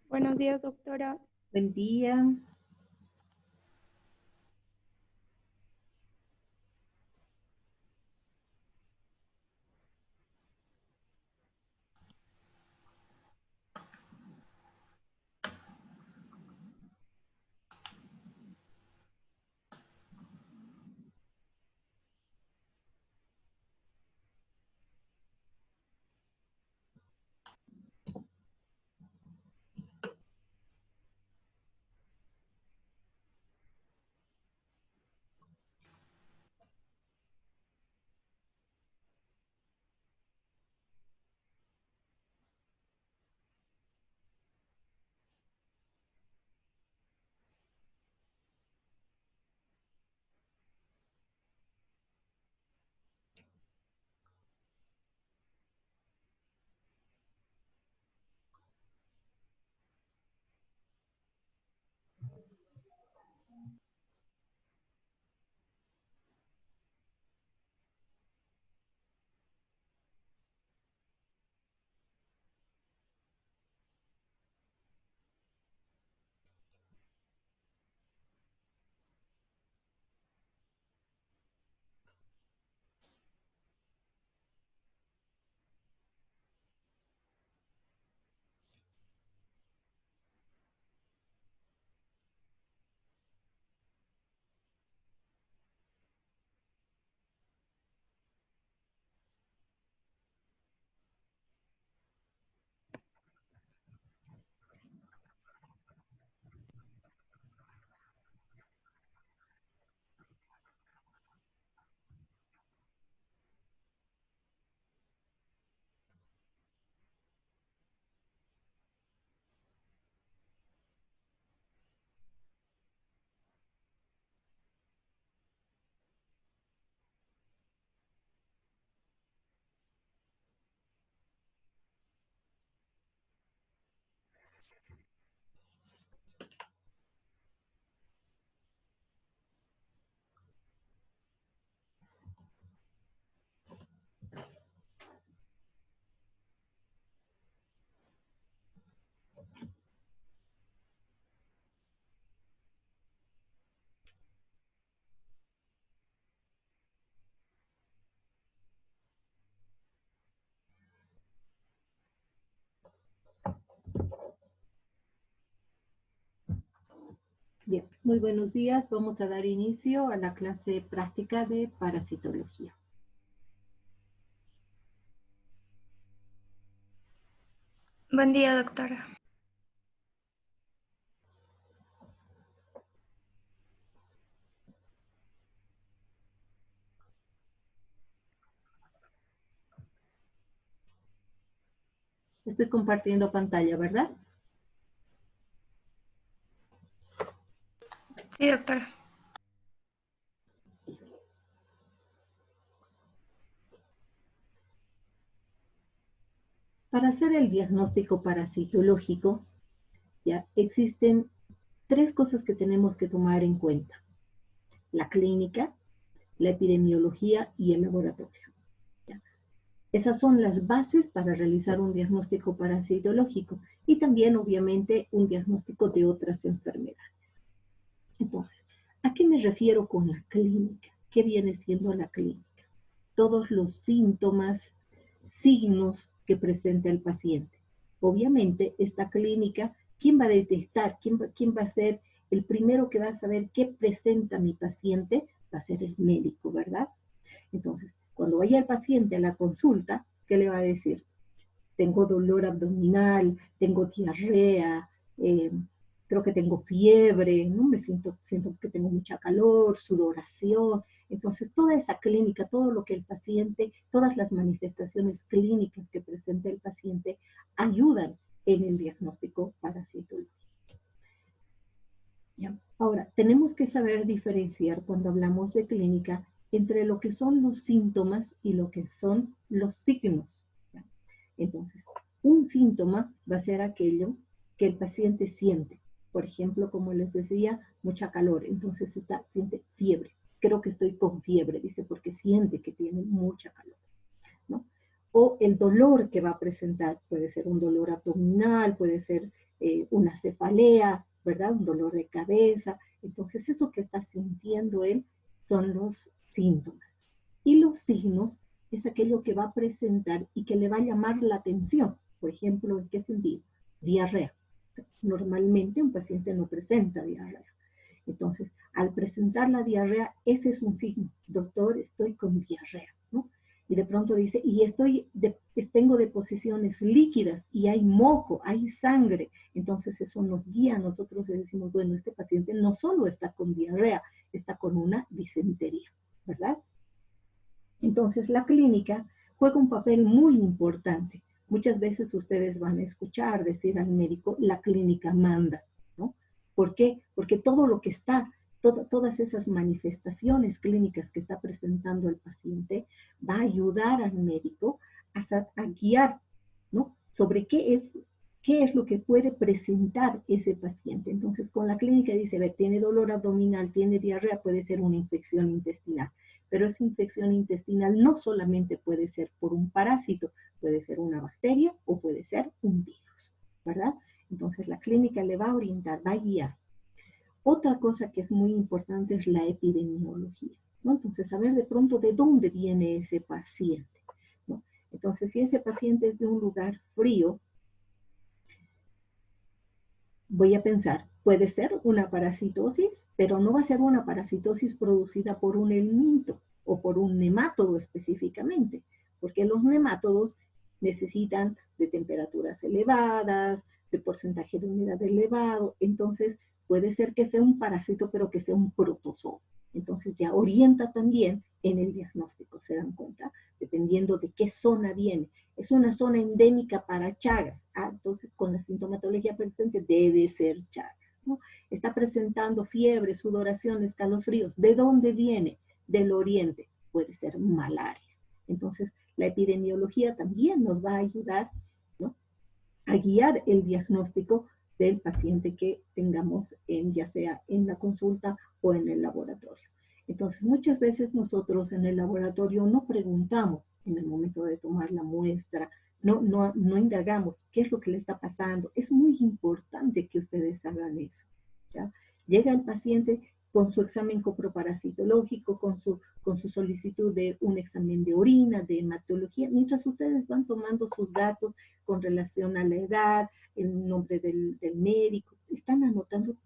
Buenos días, doctora. Buen día. Bien, muy buenos días. Vamos a dar inicio a la clase práctica de parasitología. Buen día, doctora. Estoy compartiendo pantalla, ¿verdad? Sí, doctora. Para hacer el diagnóstico parasitológico, ya existen tres cosas que tenemos que tomar en cuenta: la clínica, la epidemiología y el laboratorio. ¿Ya? Esas son las bases para realizar un diagnóstico parasitológico y también, obviamente, un diagnóstico de otras enfermedades. Entonces, ¿a qué me refiero con la clínica? ¿Qué viene siendo la clínica? Todos los síntomas, signos que presenta el paciente. Obviamente, esta clínica, ¿quién va a detectar? ¿Quién va a ser el primero que va a saber qué presenta mi paciente? Va a ser el médico, ¿verdad? Entonces, cuando vaya el paciente a la consulta, ¿qué le va a decir? Tengo dolor abdominal, tengo diarrea, creo que tengo fiebre, ¿no? Siento que tengo mucha calor, sudoración. Entonces, toda esa clínica, todo lo que el paciente, todas las manifestaciones clínicas que presenta el paciente ayudan en el diagnóstico parasitológico. ¿Ya? Ahora, tenemos que saber diferenciar cuando hablamos de clínica entre lo que son los síntomas y lo que son los signos. ¿Ya? Entonces, un síntoma va a ser aquello que el paciente siente. Por ejemplo, como les decía, mucha calor, entonces siente fiebre. Creo que estoy con fiebre, dice, porque siente que tiene mucha calor, ¿no? O el dolor que va a presentar, puede ser un dolor abdominal, puede ser una cefalea, ¿verdad? Un dolor de cabeza. Entonces, eso que está sintiendo él son los síntomas. Y los signos es aquello que va a presentar y que le va a llamar la atención. Por ejemplo, ¿en qué sentido? Diarrea. Normalmente un paciente no presenta diarrea. Entonces, al presentar la diarrea, ese es un signo. Doctor, estoy con diarrea, ¿no? Y de pronto dice, tengo deposiciones líquidas y hay moco, hay sangre. Entonces eso nos guía a nosotros y decimos, bueno, este paciente no solo está con diarrea, está con una disentería, ¿verdad? Entonces la clínica juega un papel muy importante. Muchas veces ustedes van a escuchar decir al médico, la clínica manda, ¿no? ¿Por qué? Porque todo lo que está, todas esas manifestaciones clínicas que está presentando el paciente va a ayudar al médico a guiar, ¿no? Sobre qué es lo que puede presentar ese paciente. Entonces, con la clínica dice, a ver, tiene dolor abdominal, tiene diarrea, puede ser una infección intestinal. Pero esa infección intestinal no solamente puede ser por un parásito, puede ser una bacteria o puede ser un virus, ¿verdad? Entonces la clínica le va a orientar, va a guiar. Otra cosa que es muy importante es la epidemiología, ¿no? Entonces saber de pronto de dónde viene ese paciente, ¿no? Entonces si ese paciente es de un lugar frío, voy a pensar, puede ser una parasitosis, pero no va a ser una parasitosis producida por un helminto o por un nemátodo específicamente, porque los nemátodos necesitan de temperaturas elevadas, de porcentaje de humedad elevado, entonces puede ser que sea un parásito, pero que sea un protozoo. Entonces ya orienta también en el diagnóstico, ¿se dan cuenta? Dependiendo de qué zona viene. Es una zona endémica para Chagas. Entonces, con la sintomatología presente debe ser Chagas, ¿no? Está presentando fiebre, sudoración, escalofríos. ¿De dónde viene? Del oriente. Puede ser malaria. Entonces, la epidemiología también nos va a ayudar, ¿no?, a guiar el diagnóstico del paciente que tengamos ya sea en la consulta o en el laboratorio. Entonces, muchas veces nosotros en el laboratorio no preguntamos en el momento de tomar la muestra, no indagamos qué es lo que le está pasando. Es muy importante que ustedes hagan eso, ¿ya? Llega el paciente con su examen coproparasitológico, con su solicitud de un examen de orina, de hematología, mientras ustedes van tomando sus datos con relación a la edad, el nombre del médico, están anotando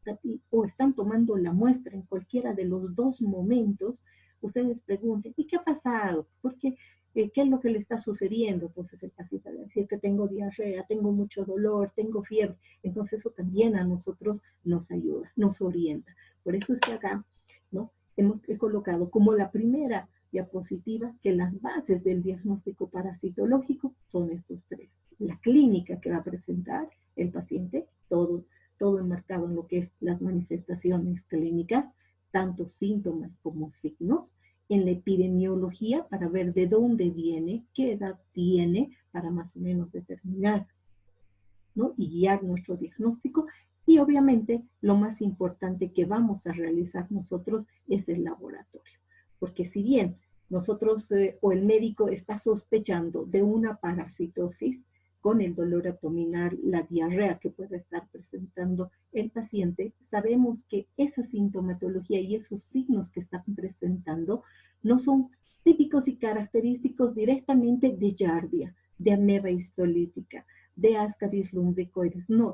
o están tomando la muestra en cualquiera de los dos momentos, ustedes pregunten, ¿y qué ha pasado? ¿Por qué? ¿Qué es lo que le está sucediendo? Entonces el paciente va a decir que tengo diarrea, tengo mucho dolor, tengo fiebre. Entonces eso también a nosotros nos ayuda, nos orienta. Por eso es que acá, ¿no?, he colocado como la primera diapositiva que las bases del diagnóstico parasitológico son estos tres. La clínica que va a presentar el paciente, todo enmarcado en lo que es las manifestaciones clínicas, tanto síntomas como signos, en la epidemiología para ver de dónde viene, qué edad tiene, para más o menos determinar, ¿no?, y guiar nuestro diagnóstico. Y obviamente lo más importante que vamos a realizar nosotros es el laboratorio. Porque si bien nosotros o el médico está sospechando de una parasitosis con el dolor abdominal, la diarrea que puede estar presentando el paciente, sabemos que esa sintomatología y esos signos que están presentando no son típicos y característicos directamente de Giardia, de ameba histolítica, de Ascaris lumbricoides. No,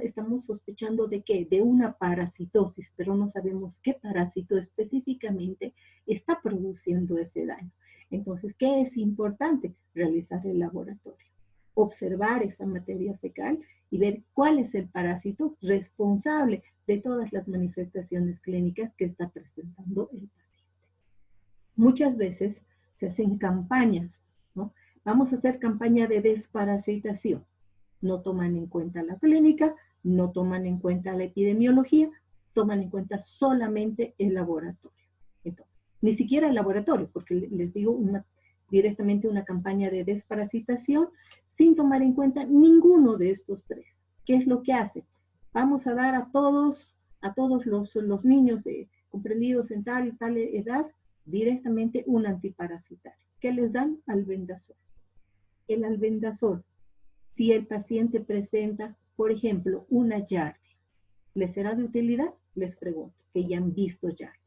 estamos sospechando de qué, de una parasitosis, pero no sabemos qué parásito específicamente está produciendo ese daño. Entonces, ¿qué es importante? Realizar el laboratorio, observar esa materia fecal y ver cuál es el parásito responsable de todas las manifestaciones clínicas que está presentando el paciente. Muchas veces se hacen campañas, ¿no? Vamos a hacer campaña de desparasitación. No toman en cuenta la clínica, no toman en cuenta la epidemiología, toman en cuenta solamente el laboratorio. Entonces, ni siquiera el laboratorio, porque les digo directamente una campaña de desparasitación sin tomar en cuenta ninguno de estos tres. ¿Qué es lo que hace? Vamos a dar a todos los niños comprendidos en tal y tal edad directamente un antiparasitario. ¿Qué les dan? Albendazol. El albendazol, si el paciente presenta, por ejemplo, una yardia, ¿les será de utilidad? Les pregunto, que ya han visto yardia.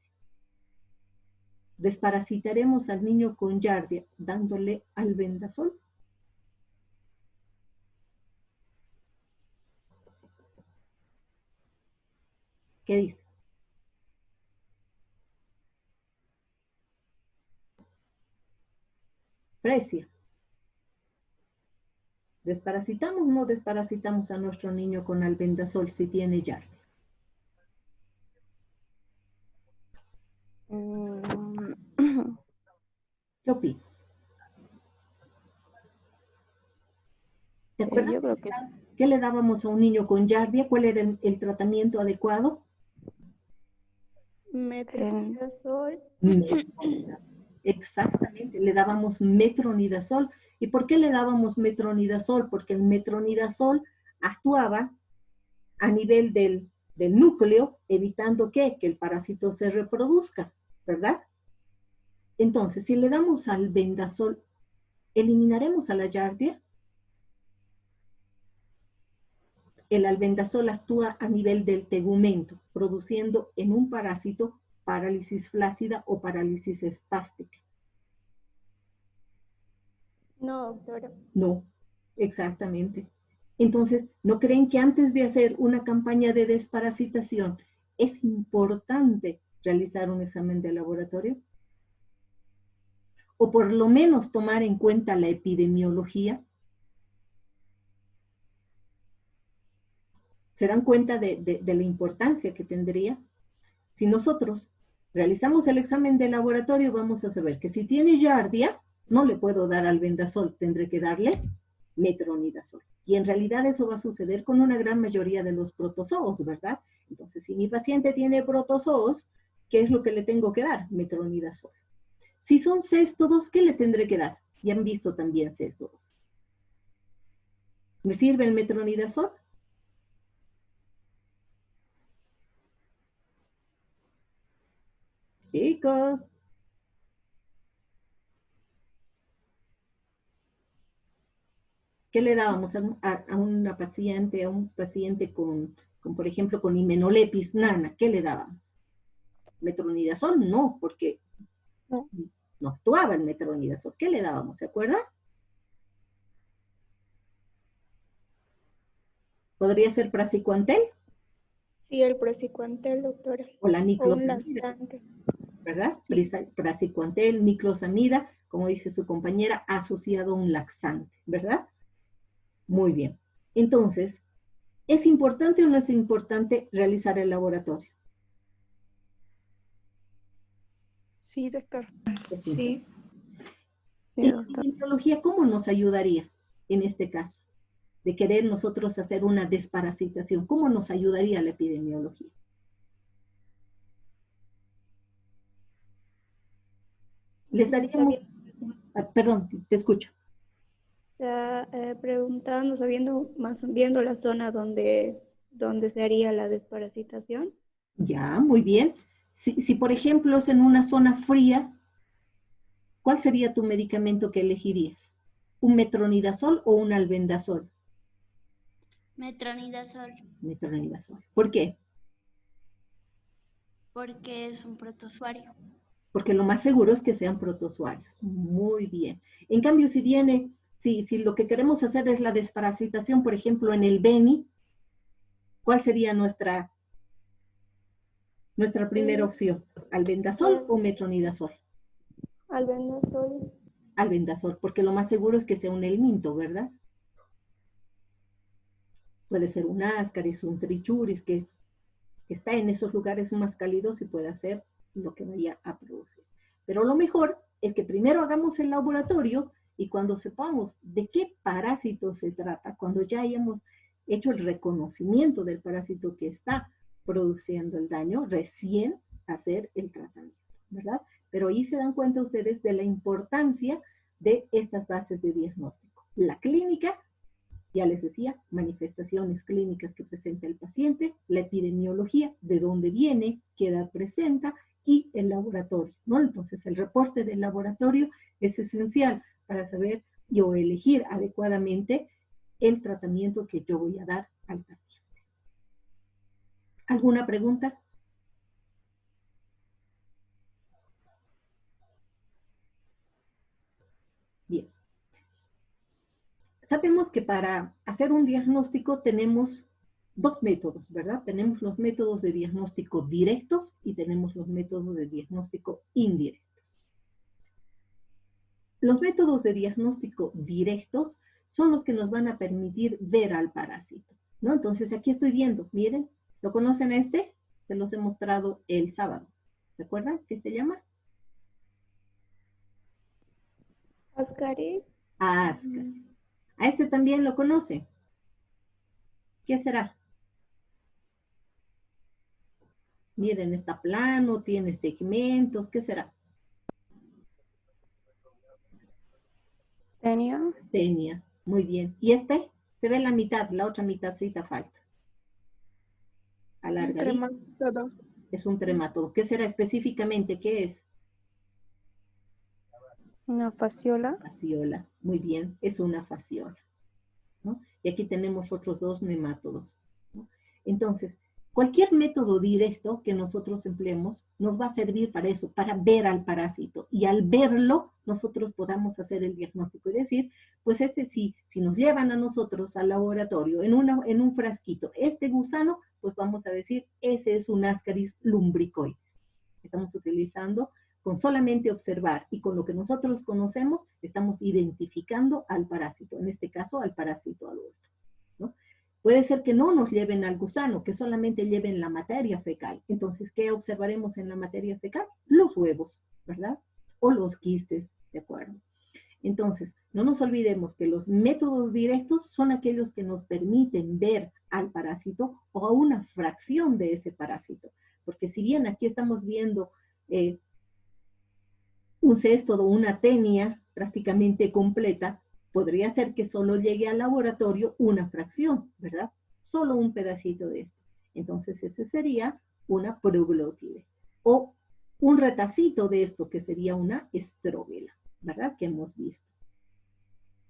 ¿Desparasitaremos al niño con yardia dándole albendazol? ¿Qué dice? Precia. ¿Desparasitamos o no desparasitamos a nuestro niño con albendazol si tiene yardia? ¿Qué opinas? ¿Te acuerdas Yo creo que sí. qué le dábamos a un niño con yardia? ¿Cuál era el tratamiento adecuado? Metronidazol. Exactamente, le dábamos metronidazol. ¿Y por qué le dábamos metronidazol? Porque el metronidazol actuaba a nivel del núcleo, evitando que el parásito se reproduzca, ¿verdad? Entonces, si le damos albendazol, ¿eliminaremos a la yardia? El albendazol actúa a nivel del tegumento, produciendo en un parásito parálisis flácida o parálisis espástica. No, doctora. No, exactamente. Entonces, ¿no creen que antes de hacer una campaña de desparasitación es importante realizar un examen de laboratorio? O por lo menos tomar en cuenta la epidemiología. ¿Se dan cuenta de la importancia que tendría? Si nosotros realizamos el examen de laboratorio, vamos a saber que si tiene yardia, no le puedo dar albendazol, tendré que darle metronidazol. Y en realidad eso va a suceder con una gran mayoría de los protozoos, ¿verdad? Entonces, si mi paciente tiene protozoos, ¿qué es lo que le tengo que dar? Metronidazol. Si son céstodos, ¿qué le tendré que dar? Ya han visto también céstodos. ¿Me sirve el metronidazol? Chicos. ¿Qué le dábamos a una paciente, a un paciente con, por ejemplo, con himenolepis nana? ¿Qué le dábamos? ¿Metronidazol? No, porque No. no actuaba el metronidazol. ¿Qué le dábamos? ¿Se acuerda? ¿Podría ser praziquantel Sí, el prosicuantel, doctora. o la O un niclosamida? laxante. ¿Verdad? Sí. Praziquantel, niclosamida, como dice su compañera, asociado a un laxante, ¿verdad? Muy bien. Entonces, ¿es importante o no es importante realizar el laboratorio? Sí, doctor. Es Sí. Sí, ¿En doctor. epidemiología cómo nos ayudaría en este caso? De querer nosotros hacer una desparasitación. ¿Cómo nos ayudaría la epidemiología? Les daríamos... perdón, te escucho. Está preguntando, sabiendo, más viendo la zona donde se haría la desparasitación. Ya, muy bien. Si por ejemplo es en una zona fría, ¿cuál sería tu medicamento que elegirías? ¿Un metronidazol o un albendazol? Metronidazol, Metronidazol. ¿Por qué? porque es un protozoario. Porque lo más seguro es que sean protozoarios. Muy bien. En cambio, si lo que queremos hacer es la desparasitación, por ejemplo, en el Beni, ¿cuál sería nuestra primera opción? ¿Albendazol o metronidazol? Albendazol. Albendazol, porque lo más seguro es que sea un helminto, ¿verdad? Puede ser un ascaris, un trichuris, que está en esos lugares más cálidos y puede hacer lo que vaya a producir. Pero lo mejor es que primero hagamos el laboratorio y cuando sepamos de qué parásito se trata, cuando ya hayamos hecho el reconocimiento del parásito que está produciendo el daño, recién hacer el tratamiento, ¿verdad? Pero ahí se dan cuenta ustedes de la importancia de estas bases de diagnóstico. La clínica, ya les decía, manifestaciones clínicas que presenta el paciente, la epidemiología, de dónde viene, qué edad presenta, y el laboratorio, ¿no? Entonces, el reporte del laboratorio es esencial para saber o elegir adecuadamente el tratamiento que yo voy a dar al paciente. ¿Alguna pregunta? Bien. Sabemos que para hacer un diagnóstico tenemos dos métodos, ¿verdad? Tenemos los métodos de diagnóstico directos y tenemos los métodos de diagnóstico indirectos. Los métodos de diagnóstico directos son los que nos van a permitir ver al parásito, ¿no? Entonces aquí estoy viendo, miren, ¿lo conocen este? Se los he mostrado el sábado. ¿Se acuerdan qué se llama? Ascaris. Ascar. A este también lo conoce. ¿Qué será? Miren, está plano, tiene segmentos, ¿qué será? Tenia. Tenia, muy bien. ¿Y este? Se ve la mitad, la otra mitadcita falta. Alargadito. Tremátodo. Es un trematodo. ¿Qué será específicamente? ¿Qué es? Una fasciola. Fasciola. Muy bien, es una fasciola, ¿no? Y aquí tenemos otros dos nemátodos, ¿no? Entonces, cualquier método directo que nosotros empleemos nos va a servir para eso, para ver al parásito. Y al verlo, nosotros podamos hacer el diagnóstico y decir, pues si nos llevan a nosotros al laboratorio en un frasquito este gusano, pues vamos a decir, ese es un Ascaris lumbricoides. Estamos utilizando, con solamente observar y con lo que nosotros conocemos, estamos identificando al parásito, en este caso al parásito adulto, ¿no? Puede ser que no nos lleven al gusano, que solamente lleven la materia fecal. Entonces, ¿qué observaremos en la materia fecal? Los huevos, ¿verdad? O los quistes, ¿de acuerdo? Entonces, no nos olvidemos que los métodos directos son aquellos que nos permiten ver al parásito o a una fracción de ese parásito. Porque si bien aquí estamos viendo un cesto o una tenia prácticamente completa, podría ser que solo llegue al laboratorio una fracción, ¿verdad? Solo un pedacito de esto. Entonces ese sería una proglótide. O un retacito de esto, que sería una estróbila, ¿verdad? Que hemos visto,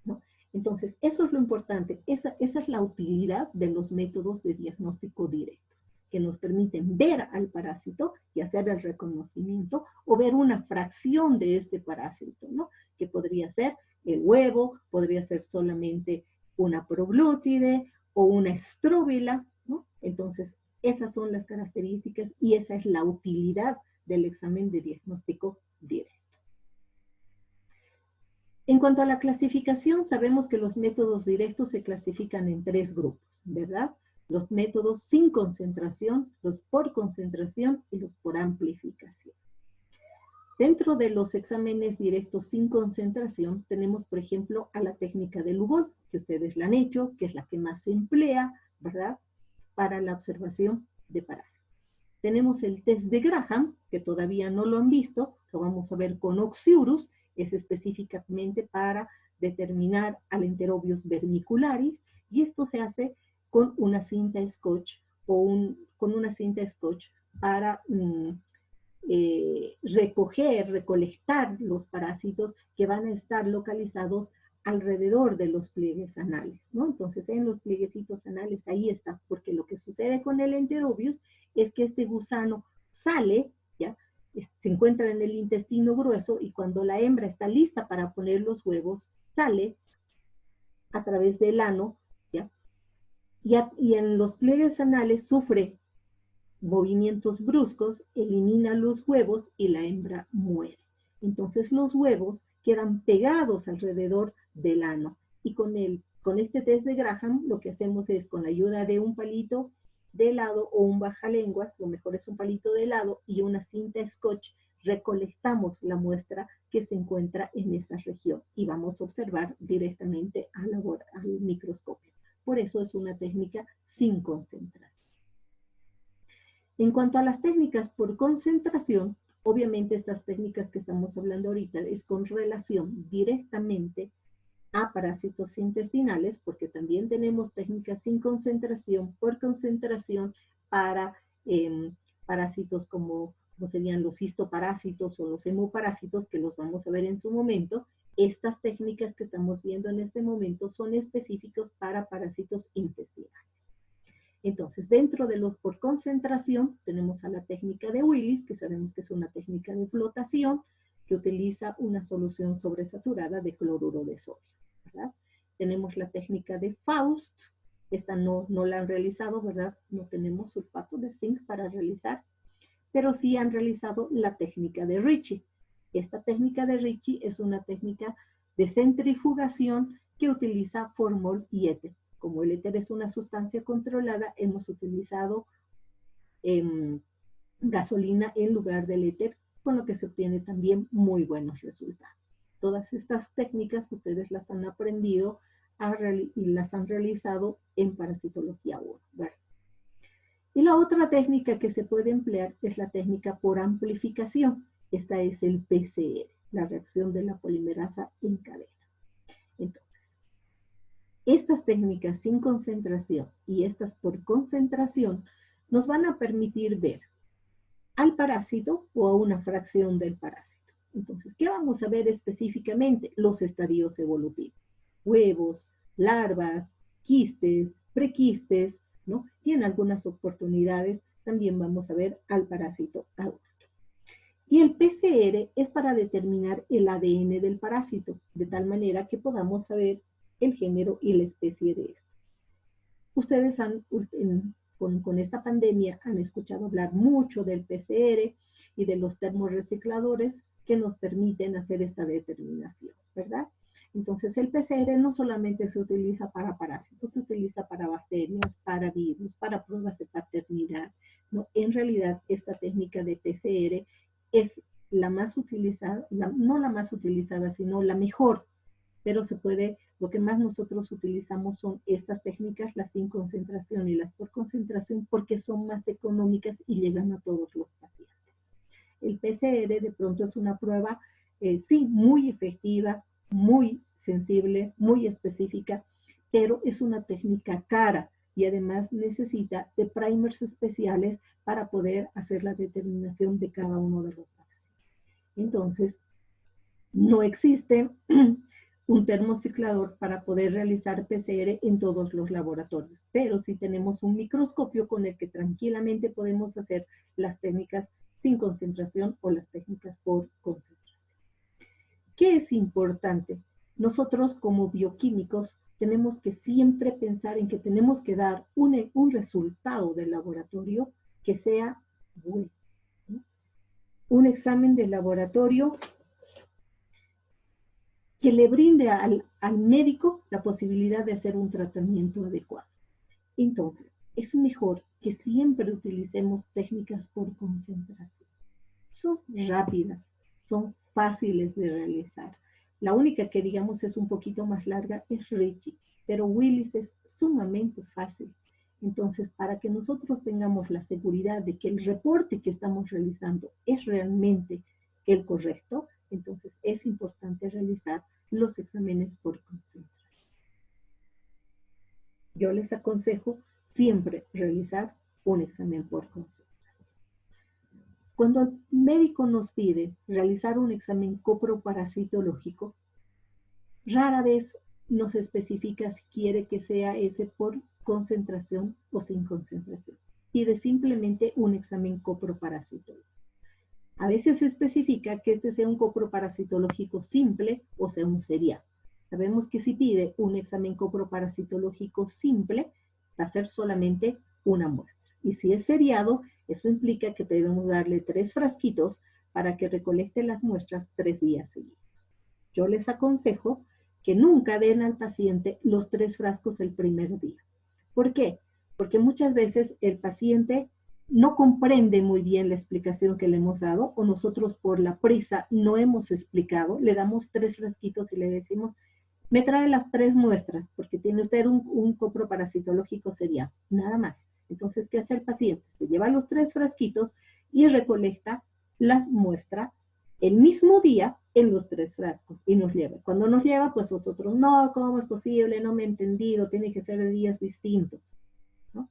¿no? Entonces eso es lo importante. Esa es la utilidad de los métodos de diagnóstico directo, que nos permiten ver al parásito y hacer el reconocimiento o ver una fracción de este parásito, ¿no? Que podría ser el huevo, podría ser solamente una proglótide o una estróbila, ¿no? Entonces, esas son las características y esa es la utilidad del examen de diagnóstico directo. En cuanto a la clasificación, sabemos que los métodos directos se clasifican en tres grupos, ¿verdad? Los métodos sin concentración, los por concentración y los por amplificación. Dentro de los exámenes directos sin concentración, tenemos, por ejemplo, a la técnica de Lugol, que ustedes la han hecho, que es la que más se emplea, ¿verdad?, para la observación de parásitos. Tenemos el test de Graham, que todavía no lo han visto, lo vamos a ver con Oxyurus, es específicamente para determinar al Enterobius vermicularis, y esto se hace con una cinta scotch con una cinta scotch para recolectar los parásitos que van a estar localizados alrededor de los pliegues anales, ¿no? Entonces, en los plieguecitos anales, ahí está, porque lo que sucede con el Enterobius es que este gusano sale, ¿ya? Se encuentra en el intestino grueso y cuando la hembra está lista para poner los huevos, sale a través del ano, ¿ya? Y en los pliegues anales sufre movimientos bruscos, elimina los huevos y la hembra muere. Entonces los huevos quedan pegados alrededor del ano. Y con este test de Graham lo que hacemos es, con la ayuda de un palito de helado o un bajalenguas, lo mejor es un palito de helado y una cinta scotch, recolectamos la muestra que se encuentra en esa región y vamos a observar directamente al microscopio. Por eso es una técnica sin concentración. En cuanto a las técnicas por concentración, obviamente estas técnicas que estamos hablando ahorita es con relación directamente a parásitos intestinales, porque también tenemos técnicas sin concentración, por concentración, para parásitos como serían los histoparásitos o los hemoparásitos, que los vamos a ver en su momento. Estas técnicas que estamos viendo en este momento son específicos para parásitos intestinales. Entonces, dentro de los por concentración, tenemos a la técnica de Willis, que sabemos que es una técnica de flotación, que utiliza una solución sobresaturada de cloruro de sodio, ¿verdad? Tenemos la técnica de Faust, esta no la han realizado, ¿verdad? No tenemos sulfato de zinc para realizar, pero sí han realizado la técnica de Ritchie. Esta técnica de Ritchie es una técnica de centrifugación que utiliza formol y éter. Como el éter es una sustancia controlada, hemos utilizado gasolina en lugar del éter, con lo que se obtiene también muy buenos resultados. Todas estas técnicas ustedes las han aprendido y las han realizado en parasitología 1, ¿verdad? Y la otra técnica que se puede emplear es la técnica por amplificación. Esta es el PCR, la reacción de la polimerasa en cadena. Entonces, estas técnicas sin concentración y estas por concentración nos van a permitir ver al parásito o a una fracción del parásito. Entonces, ¿qué vamos a ver específicamente? Los estadios evolutivos. Huevos, larvas, quistes, prequistes, ¿no? Y en algunas oportunidades también vamos a ver al parásito adulto. Y el PCR es para determinar el ADN del parásito, de tal manera que podamos saber el género y la especie de esto. Ustedes con esta pandemia han escuchado hablar mucho del PCR y de los termorrecicladores que nos permiten hacer esta determinación, ¿verdad? Entonces el PCR no solamente se utiliza para parásitos, se utiliza para bacterias, para virus, para pruebas de paternidad, ¿no? En realidad esta técnica de PCR es la más utilizada, no la más utilizada, sino la mejor, pero lo que más nosotros utilizamos son estas técnicas, las sin concentración y las por concentración, porque son más económicas y llegan a todos los pacientes. El PCR de pronto es una prueba, sí, muy efectiva, muy sensible, muy específica, pero es una técnica cara y además necesita de primers especiales para poder hacer la determinación de cada uno de los parásitos. Entonces, no existe un termociclador para poder realizar PCR en todos los laboratorios, pero sí tenemos un microscopio con el que tranquilamente podemos hacer las técnicas sin concentración o las técnicas por concentración. ¿Qué es importante? Nosotros como bioquímicos tenemos que siempre pensar en que tenemos que dar un resultado del laboratorio que sea bueno, ¿no? Un examen de laboratorio que le brinde al médico la posibilidad de hacer un tratamiento adecuado. Entonces, es mejor que siempre utilicemos técnicas por concentración. Son rápidas, son fáciles de realizar. La única que digamos es un poquito más larga es Ritchie, pero Willis es sumamente fácil. Entonces, para que nosotros tengamos la seguridad de que el reporte que estamos realizando es realmente el correcto, entonces es importante realizar los exámenes por concentración. Yo les aconsejo siempre realizar un examen por concentración. Cuando el médico nos pide realizar un examen coproparasitológico, rara vez nos especifica si quiere que sea ese por concentración o sin concentración. Pide simplemente un examen coproparasitológico. A veces se especifica que este sea un coproparasitológico simple o sea un serial. Sabemos que si pide un examen coproparasitológico simple, va a ser solamente una muestra. Y si es seriado, eso implica que debemos darle 3 frasquitos para que recolecte las muestras 3 días seguidos. Yo les aconsejo que nunca den al paciente los 3 frascos el primer día. ¿Por qué? porque muchas veces el paciente no comprende muy bien la explicación que le hemos dado, o nosotros por la prisa no hemos explicado, le damos 3 frasquitos y le decimos, me trae las 3 muestras, porque tiene usted un coproparasitológico serial, nada más. Entonces, ¿qué hace el paciente? Se lleva los 3 frasquitos y recolecta la muestra el mismo día en los 3 frascos y nos lleva. Cuando nos lleva, pues nosotros, no, ¿cómo es posible? No me he entendido, tiene que ser de días distintos, ¿no?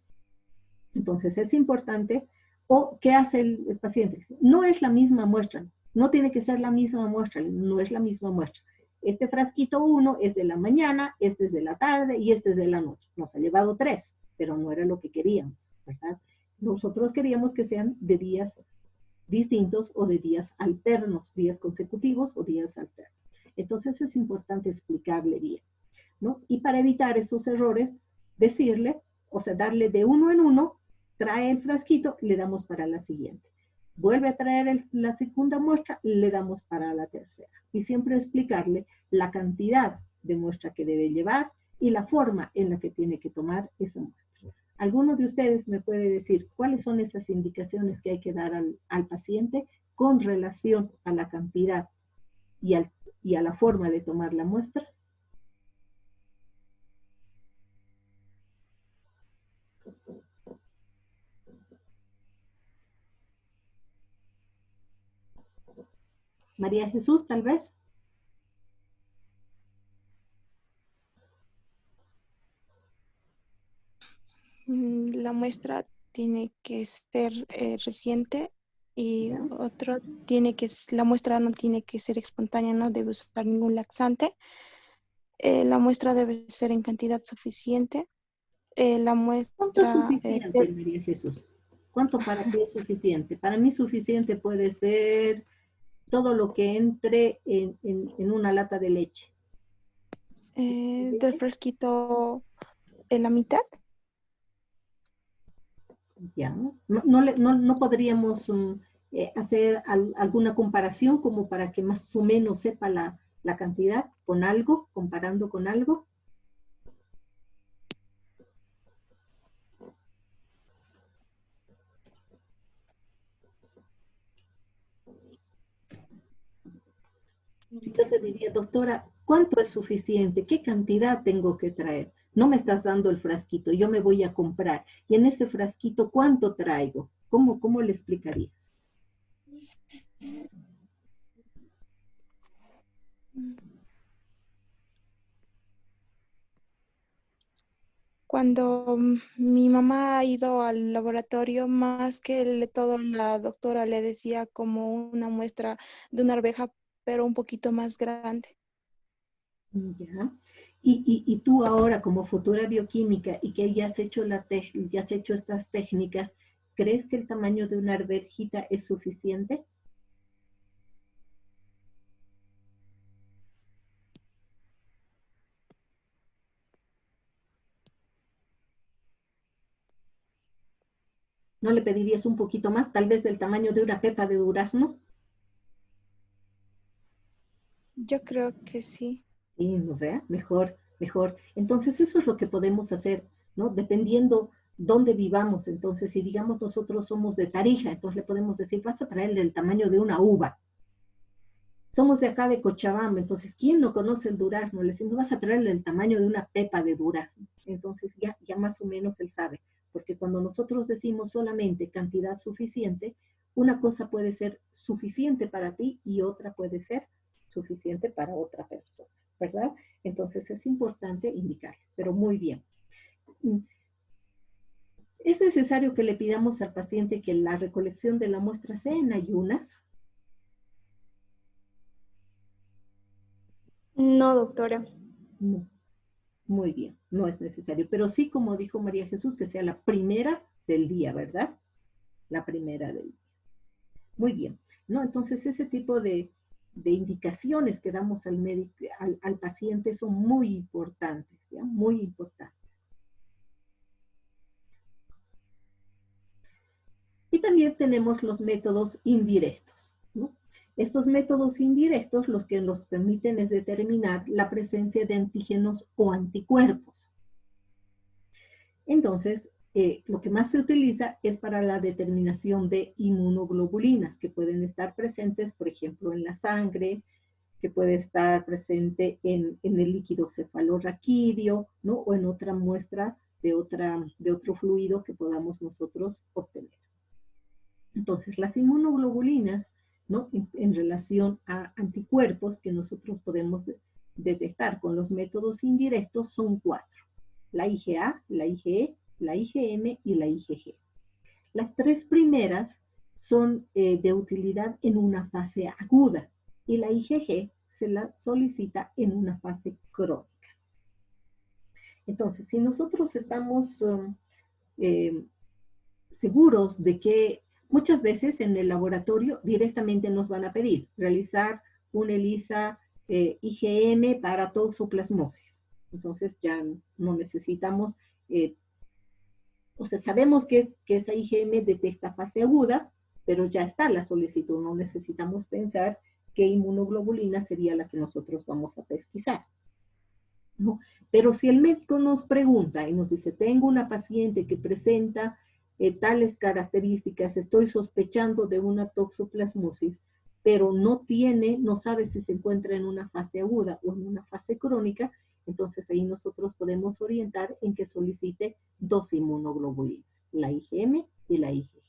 Entonces es importante, o ¿qué hace el paciente? No es la misma muestra, no tiene que ser la misma muestra, no es la misma muestra. Este frasquito 1 es de la mañana, este es de la tarde y este es de la noche. Nos ha llevado 3, pero no era lo que queríamos, ¿verdad? Nosotros queríamos que sean de días distintos o de días alternos, días consecutivos o días alternos. Entonces es importante explicarle bien, ¿no? Y para evitar esos errores, decirle, o sea, darle de uno en uno, trae el frasquito, le damos para la siguiente. Vuelve a traer la segunda muestra, le damos para la tercera. Y siempre explicarle la cantidad de muestra que debe llevar y la forma en la que tiene que tomar esa muestra. ¿Alguno de ustedes me puede decir cuáles son esas indicaciones que hay que dar al paciente con relación a la cantidad y a la forma de tomar la muestra? María Jesús, tal vez. La muestra tiene que ser reciente y otro tiene que, la muestra no tiene que ser espontánea, no debe usar ningún laxante. La muestra debe ser en cantidad suficiente. La ¿Cuánto es muestra suficiente, María Jesús? ¿Cuánto para ti es suficiente? Para mí suficiente puede ser todo lo que entre en una lata de leche. del frasquito en la mitad. ¿Ya? No podríamos hacer alguna comparación como para que más o menos sepa la cantidad con algo, comparando con algo. Si yo te diría, doctora, ¿cuánto es suficiente? ¿Qué cantidad tengo que traer? No me estás dando el frasquito, yo me voy a comprar. Y en ese frasquito, ¿cuánto traigo? ¿Cómo le explicarías? Cuando mi mamá ha ido al laboratorio, más que todo, la doctora le decía como una muestra de una arveja, pero un poquito más grande. Ya. Y tú ahora, como futura bioquímica, y que ya has hecho, ya has hecho estas técnicas, ¿crees que el tamaño de una arvejita es suficiente? ¿No le pedirías un poquito más, tal vez del tamaño de una pepa de durazno? Yo creo que sí. Sí, ¿no vea? Mejor, mejor. Entonces eso es lo que podemos hacer, ¿no? Dependiendo dónde vivamos. Entonces, si digamos nosotros somos de Tarija, entonces le podemos decir, vas a traerle el tamaño de una uva. Somos de acá de Cochabamba, entonces, ¿quién no conoce el durazno? Le decimos, vas a traerle el tamaño de una pepa de durazno. Entonces, ya más o menos él sabe. Porque cuando nosotros decimos solamente cantidad suficiente, una cosa puede ser suficiente para ti y otra puede ser suficiente para otra persona, ¿verdad? Entonces es importante indicar, pero muy bien. ¿Es necesario que le pidamos al paciente que la recolección de la muestra sea en ayunas? No, doctora. No. Muy bien, no es necesario, pero sí, como dijo María Jesús, que sea la primera del día, ¿verdad? La primera del día. Muy bien, ¿no? Entonces ese tipo de indicaciones que damos al médico, al paciente son muy importantes, ¿ya? Muy importantes. Y también tenemos los métodos indirectos, ¿no? Estos métodos indirectos los que nos permiten es determinar la presencia de antígenos o anticuerpos. Entonces, lo que más se utiliza es para la determinación de inmunoglobulinas que pueden estar presentes, por ejemplo, en la sangre, que puede estar presente en el líquido cefalorraquídeo, ¿no? O en otra muestra de otro fluido que podamos nosotros obtener. Entonces, las inmunoglobulinas, ¿no? En relación a anticuerpos que nosotros podemos detectar con los métodos indirectos son 4. La IgA, la IgE, la IgM y la IgG. Las 3 primeras son de utilidad en una fase aguda y la IgG se la solicita en una fase crónica. Entonces, si nosotros estamos seguros de que muchas veces en el laboratorio directamente nos van a pedir realizar un ELISA IgM para toxoplasmosis. Entonces ya no necesitamos, o sea, sabemos que esa IgM detecta fase aguda, pero ya está la solicitud, no necesitamos pensar qué inmunoglobulina sería la que nosotros vamos a pesquisar, ¿no? Pero si el médico nos pregunta y nos dice, tengo una paciente que presenta tales características, estoy sospechando de una toxoplasmosis, pero no sabe si se encuentra en una fase aguda o en una fase crónica, entonces ahí nosotros podemos orientar en que solicite 2 inmunoglobulinas, la IgM y la IgG.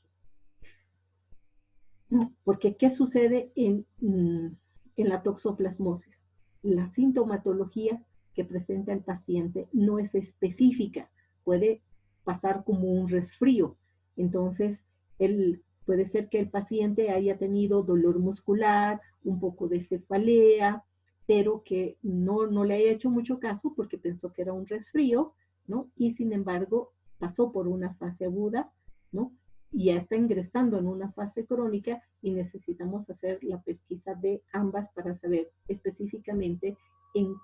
Porque, ¿qué sucede en la toxoplasmosis? La sintomatología que presenta el paciente no es específica, puede pasar como un resfrío. Entonces, puede ser que el paciente haya tenido dolor muscular, un poco de cefalea, pero que no le haya hecho mucho caso porque pensó que era un resfrío, ¿no? Y sin embargo, pasó por una fase aguda, ¿no? Y ya está ingresando en una fase crónica y necesitamos hacer la pesquisa de ambas para saber específicamente en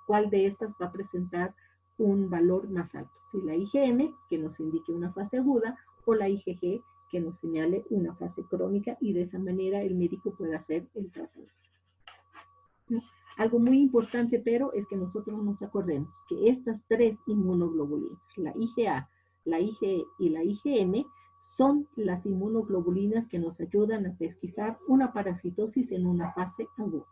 cuál de estas va a presentar un valor más alto. Si la IgM, que nos indique una fase aguda, o la IgG, que nos señale una fase crónica, y de esa manera el médico puede hacer el tratamiento. Algo muy importante, pero, es que nosotros nos acordemos que estas 3 inmunoglobulinas, la IgA, la IgE y la IgM, son las inmunoglobulinas que nos ayudan a pesquisar una parasitosis en una fase aguda.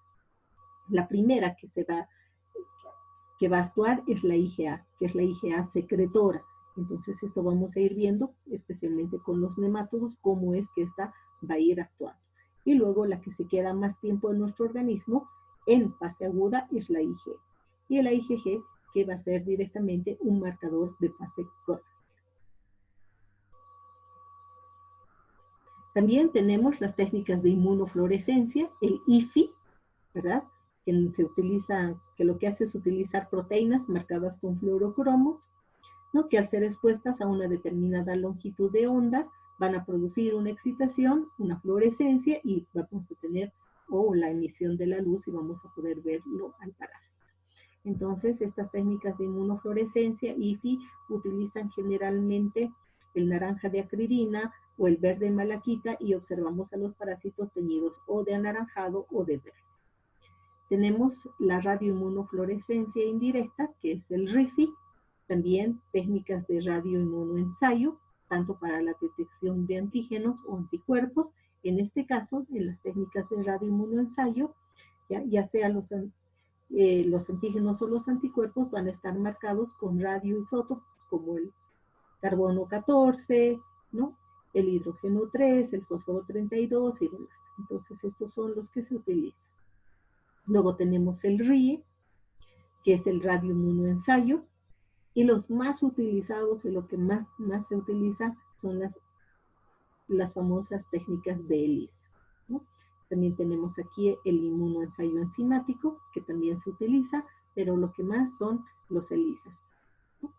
La primera que va a actuar es la IgA, que es la IgA secretora. Entonces esto vamos a ir viendo, especialmente con los nemátodos, cómo es que esta va a ir actuando. Y luego la que se queda más tiempo en nuestro organismo en fase aguda es la IgE. Y la IgG, que va a ser directamente un marcador de fase crónica. También tenemos las técnicas de inmunofluorescencia, el IFI, ¿verdad? Que lo que hace es utilizar proteínas marcadas con fluorocromos, ¿no? Que al ser expuestas a una determinada longitud de onda van a producir una excitación, una fluorescencia, y vamos a tener la emisión de la luz y vamos a poder verlo al parásito. Entonces, estas técnicas de inmunofluorescencia, IFI, utilizan generalmente el naranja de acridina o el verde malaquita y observamos a los parásitos teñidos o de anaranjado o de verde. Tenemos la radioinmunofluorescencia indirecta, que es el RIFI, también técnicas de radioinmunoensayo, tanto para la detección de antígenos o anticuerpos. En este caso, en las técnicas de radioinmunoensayo, ya sea los antígenos o los anticuerpos van a estar marcados con radioisótopos como el carbono 14, ¿no? El hidrógeno 3, el fósforo 32 y demás. Entonces, estos son los que se utilizan. Luego tenemos el RIE, que es el radioinmunoensayo, y los más utilizados y lo que más se utiliza son las famosas técnicas de ELISA, ¿no? También tenemos aquí el inmunoensayo enzimático, que también se utiliza, pero lo que más son los ELISA, ¿no?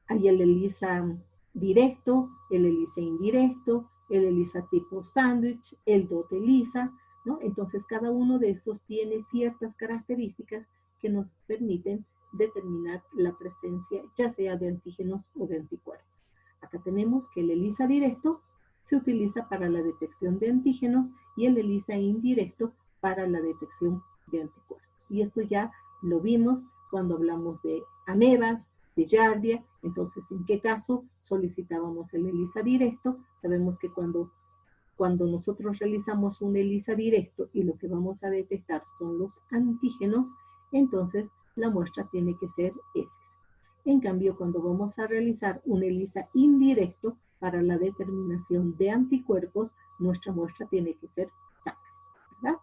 Hay el ELISA directo, el ELISA indirecto, el ELISA tipo sándwich, el DOT ELISA, ¿no? Entonces, cada uno de estos tiene ciertas características que nos permiten determinar la presencia, ya sea de antígenos o de anticuerpos. Acá tenemos que el ELISA directo se utiliza para la detección de antígenos y el ELISA indirecto para la detección de anticuerpos. Y esto ya lo vimos cuando hablamos de amebas, de Giardia. Entonces, ¿en qué caso solicitábamos el ELISA directo? Sabemos que cuando nosotros realizamos un ELISA directo y lo que vamos a detectar son los antígenos, entonces la muestra tiene que ser heces. En cambio, cuando vamos a realizar un ELISA indirecto para la determinación de anticuerpos, nuestra muestra tiene que ser sangre, ¿verdad?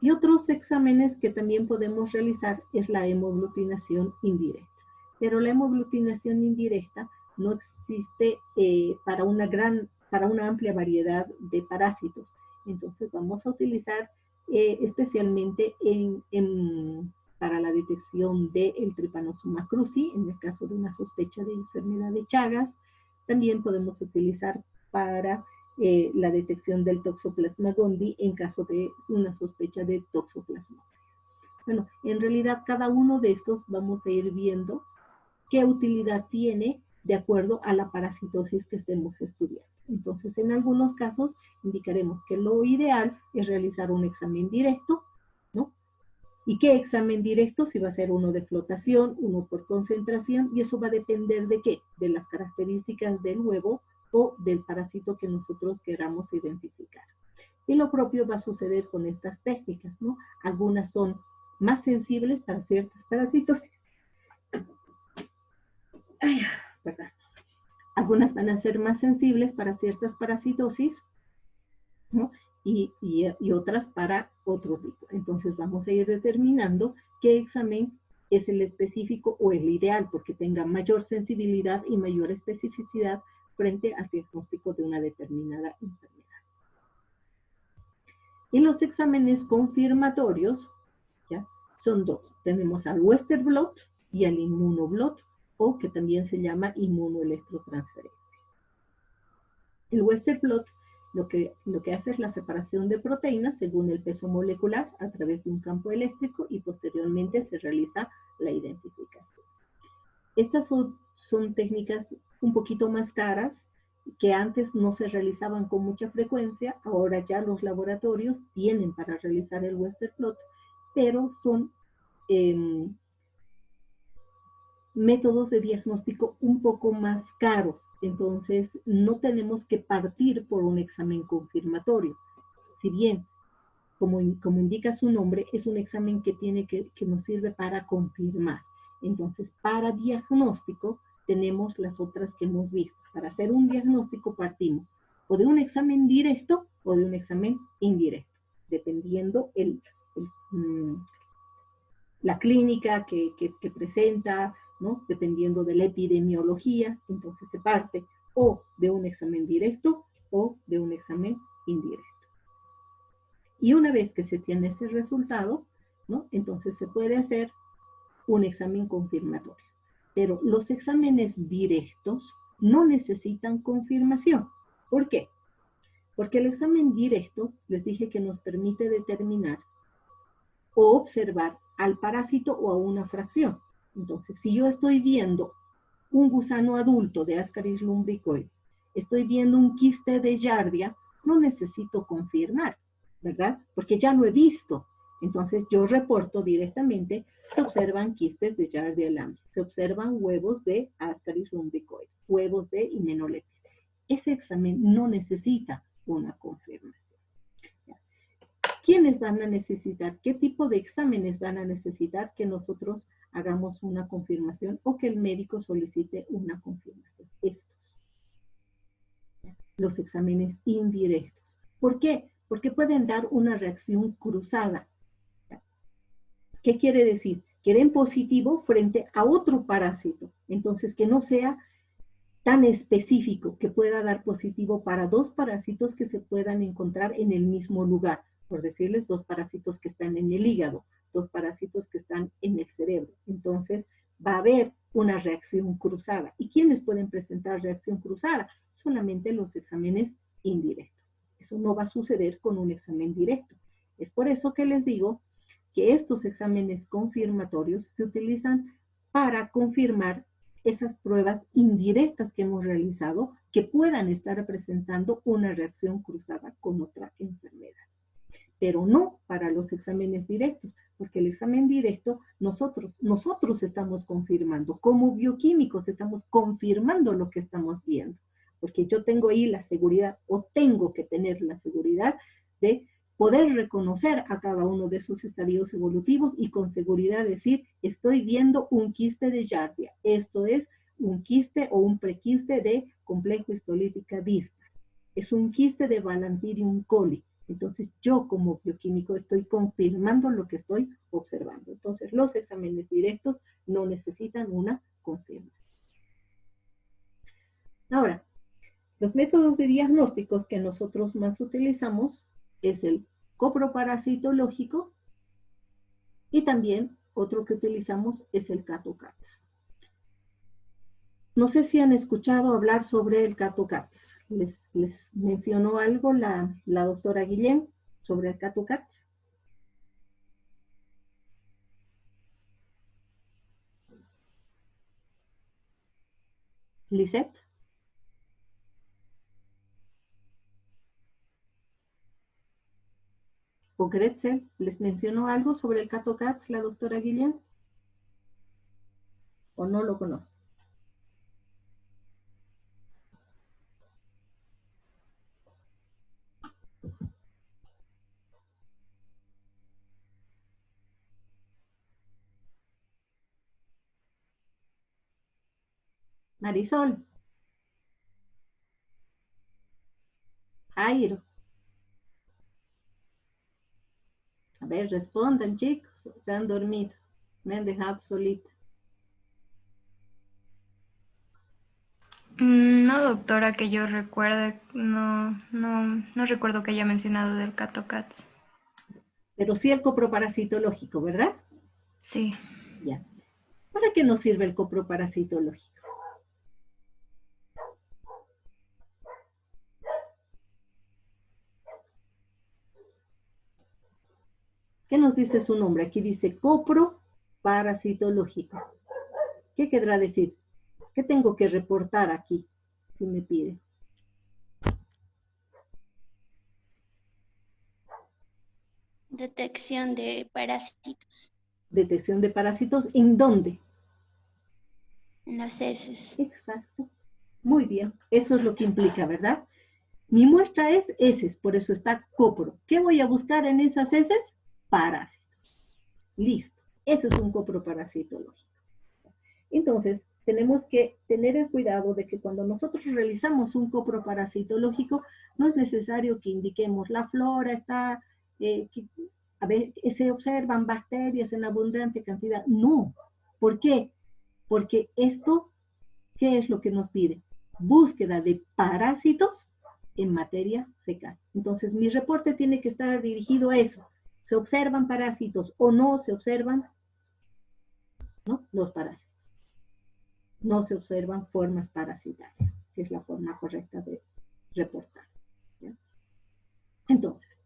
Y otros exámenes que también podemos realizar es la hemoglutinación indirecta. Pero la hemoglutinación indirecta no existe para una amplia variedad de parásitos. Entonces vamos a utilizar especialmente para la detección del Trypanosoma cruzi, en el caso de una sospecha de enfermedad de Chagas. También podemos utilizar para la detección del Toxoplasma gondii en caso de una sospecha de toxoplasmosis. Bueno, en realidad cada uno de estos vamos a ir viendo qué utilidad tiene de acuerdo a la parasitosis que estemos estudiando. Entonces, en algunos casos indicaremos que lo ideal es realizar un examen directo, ¿no? ¿Y qué examen directo? Si va a ser uno de flotación, uno por concentración, y eso va a depender de qué, de las características del huevo o del parásito que nosotros queramos identificar. Y lo propio va a suceder con estas técnicas, ¿no? Algunas son más sensibles para ciertos parasitosis. ¿Verdad? Algunas van a ser más sensibles para ciertas parasitosis, ¿no? y otras para otro tipo. Entonces vamos a ir determinando qué examen es el específico o el ideal, porque tenga mayor sensibilidad y mayor especificidad frente al diagnóstico de una determinada enfermedad. Y los exámenes confirmatorios, ¿ya? Son dos. Tenemos al Western blot y al inmunoblot, o que también se llama inmunoelectrotransferencia. El Western blot lo que hace es la separación de proteínas según el peso molecular a través de un campo eléctrico y posteriormente se realiza la identificación. Estas son técnicas un poquito más caras que antes no se realizaban con mucha frecuencia. Ahora ya los laboratorios tienen para realizar el Western blot, pero son métodos de diagnóstico un poco más caros. Entonces, no tenemos que partir por un examen confirmatorio. Si bien, como indica su nombre, es un examen que nos sirve para confirmar. Entonces, para diagnóstico, tenemos las otras que hemos visto. Para hacer un diagnóstico partimos o de un examen directo o de un examen indirecto, dependiendo la clínica que presenta, ¿no? Dependiendo de la epidemiología. Entonces se parte o de un examen directo o de un examen indirecto. Y una vez que se tiene ese resultado, ¿no? Entonces se puede hacer un examen confirmatorio. Pero los exámenes directos no necesitan confirmación. ¿Por qué? Porque el examen directo, les dije que nos permite determinar o observar al parásito o a una fracción. Entonces, si yo estoy viendo un gusano adulto de Ascaris lumbricoides, estoy viendo un quiste de Giardia, no necesito confirmar, ¿verdad? Porque ya lo he visto. Entonces, yo reporto directamente, se observan quistes de Giardia lambda, se observan huevos de Ascaris lumbricoides, huevos de Hymenoleucis. Ese examen no necesita una confirmación. ¿Quiénes van a necesitar? ¿Qué tipo de exámenes van a necesitar que nosotros hagamos una confirmación o que el médico solicite una confirmación? Estos. Los exámenes indirectos. ¿Por qué? Porque pueden dar una reacción cruzada. ¿Qué quiere decir? Que den positivo frente a otro parásito. Entonces, que no sea tan específico, que pueda dar positivo para dos parásitos que se puedan encontrar en el mismo lugar. Por decirles, dos parásitos que están en el hígado, dos parásitos que están en el cerebro. Entonces, va a haber una reacción cruzada. ¿Y quiénes pueden presentar reacción cruzada? Solamente los exámenes indirectos. Eso no va a suceder con un examen directo. Es por eso que les digo que estos exámenes confirmatorios se utilizan para confirmar esas pruebas indirectas que hemos realizado que puedan estar representando una reacción cruzada con otra enfermedad. pero no para los exámenes directos, porque el examen directo nosotros estamos confirmando, como bioquímicos estamos confirmando lo que estamos viendo, porque yo tengo ahí la seguridad, o tengo que tener la seguridad de poder reconocer a cada uno de esos estadios evolutivos y con seguridad decir, estoy viendo un quiste de Giardia, esto es un quiste o un prequiste de complejo histolítica dispar, es un quiste de Balantidium coli. Entonces yo como bioquímico estoy confirmando lo que estoy observando. Entonces los exámenes directos no necesitan una confirmación. Ahora, los métodos de diagnósticos que nosotros más utilizamos es el coproparasitológico y también otro que utilizamos es el CATO-CATS. No sé si han escuchado hablar sobre el CATO-CATS. ¿Les mencionó algo la doctora Guillén sobre el CATO-CATS? ¿Lisette? ¿O Gretzel? ¿Les mencionó algo sobre el CATO-CATS la doctora Guillén? ¿O no lo conoce? Marisol. Jairo. A ver, respondan, chicos. Se han dormido. Me han dejado solita. No, doctora, que yo recuerde, no recuerdo que haya mencionado del CATO-CATS. Pero sí el coproparasitológico, ¿verdad? Sí. Ya. ¿Para qué nos sirve el coproparasitológico? ¿Qué nos dice su nombre? Aquí dice coproparasitológico. ¿Qué querrá decir? ¿Qué tengo que reportar aquí? Si me pide. Detección de parásitos Detección de parásitos, ¿en dónde? en las heces. Exacto. Muy bien. Eso es lo que implica, ¿verdad? Mi muestra es heces, por eso está copro. ¿Qué voy a buscar en esas heces? Parásitos. Listo. Ese es un coproparasitológico. Entonces, tenemos que tener el cuidado de que cuando nosotros realizamos un coproparasitológico, no es necesario que indiquemos la flora está, a ver, se observan bacterias en abundante cantidad. No. ¿Por qué? Porque esto, ¿qué es lo que nos pide? Búsqueda de parásitos en materia fecal. Entonces, mi reporte tiene que estar dirigido a eso. ¿Se observan parásitos o no se observan? ¿No? Los parásitos. No se observan formas parasitarias, que es la forma correcta de reportar. ¿Ya? Entonces,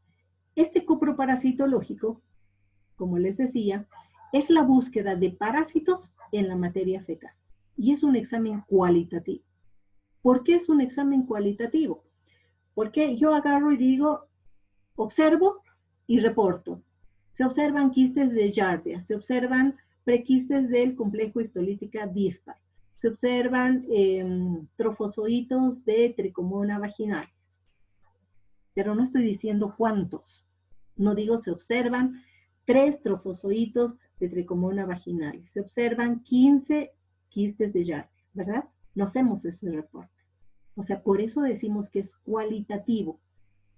este coproparasitológico, como les decía, es la búsqueda de parásitos en la materia fecal. Y es un examen cualitativo. ¿Por qué es un examen cualitativo? Porque yo agarro y digo, observo y reporto. Se observan quistes de Giardia, se observan prequistes del complejo histolítica dispar, se observan trofozoitos de tricomona vaginales. Pero no estoy diciendo cuántos. No digo se observan 3 trofozoitos de tricomona vaginales. Se observan 15 quistes de Giardia, ¿verdad? No hacemos ese reporte. O sea, por eso decimos que es cualitativo.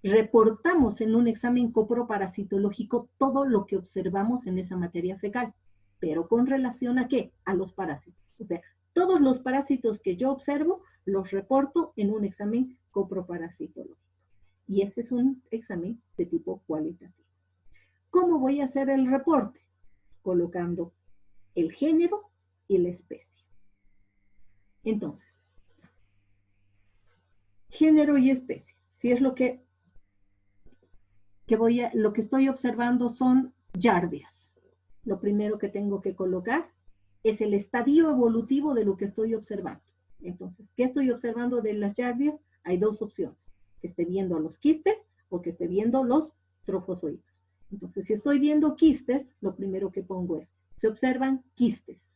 Reportamos en un examen coproparasitológico todo lo que observamos en esa materia fecal. ¿Pero con relación a qué? A los parásitos. O sea, todos los parásitos que yo observo los reporto en un examen coproparasitológico. Y ese es un examen de tipo cualitativo. ¿Cómo voy a hacer el reporte? Colocando el género y la especie. Entonces, género y especie. Si es lo que estoy observando son Giardias. Lo primero que tengo que colocar es el estadio evolutivo de lo que estoy observando. Entonces, ¿qué estoy observando de las Giardias? Hay 2 opciones. Que esté viendo los quistes o que esté viendo los trofozoitos. Entonces, si estoy viendo quistes, lo primero que pongo es, se observan quistes,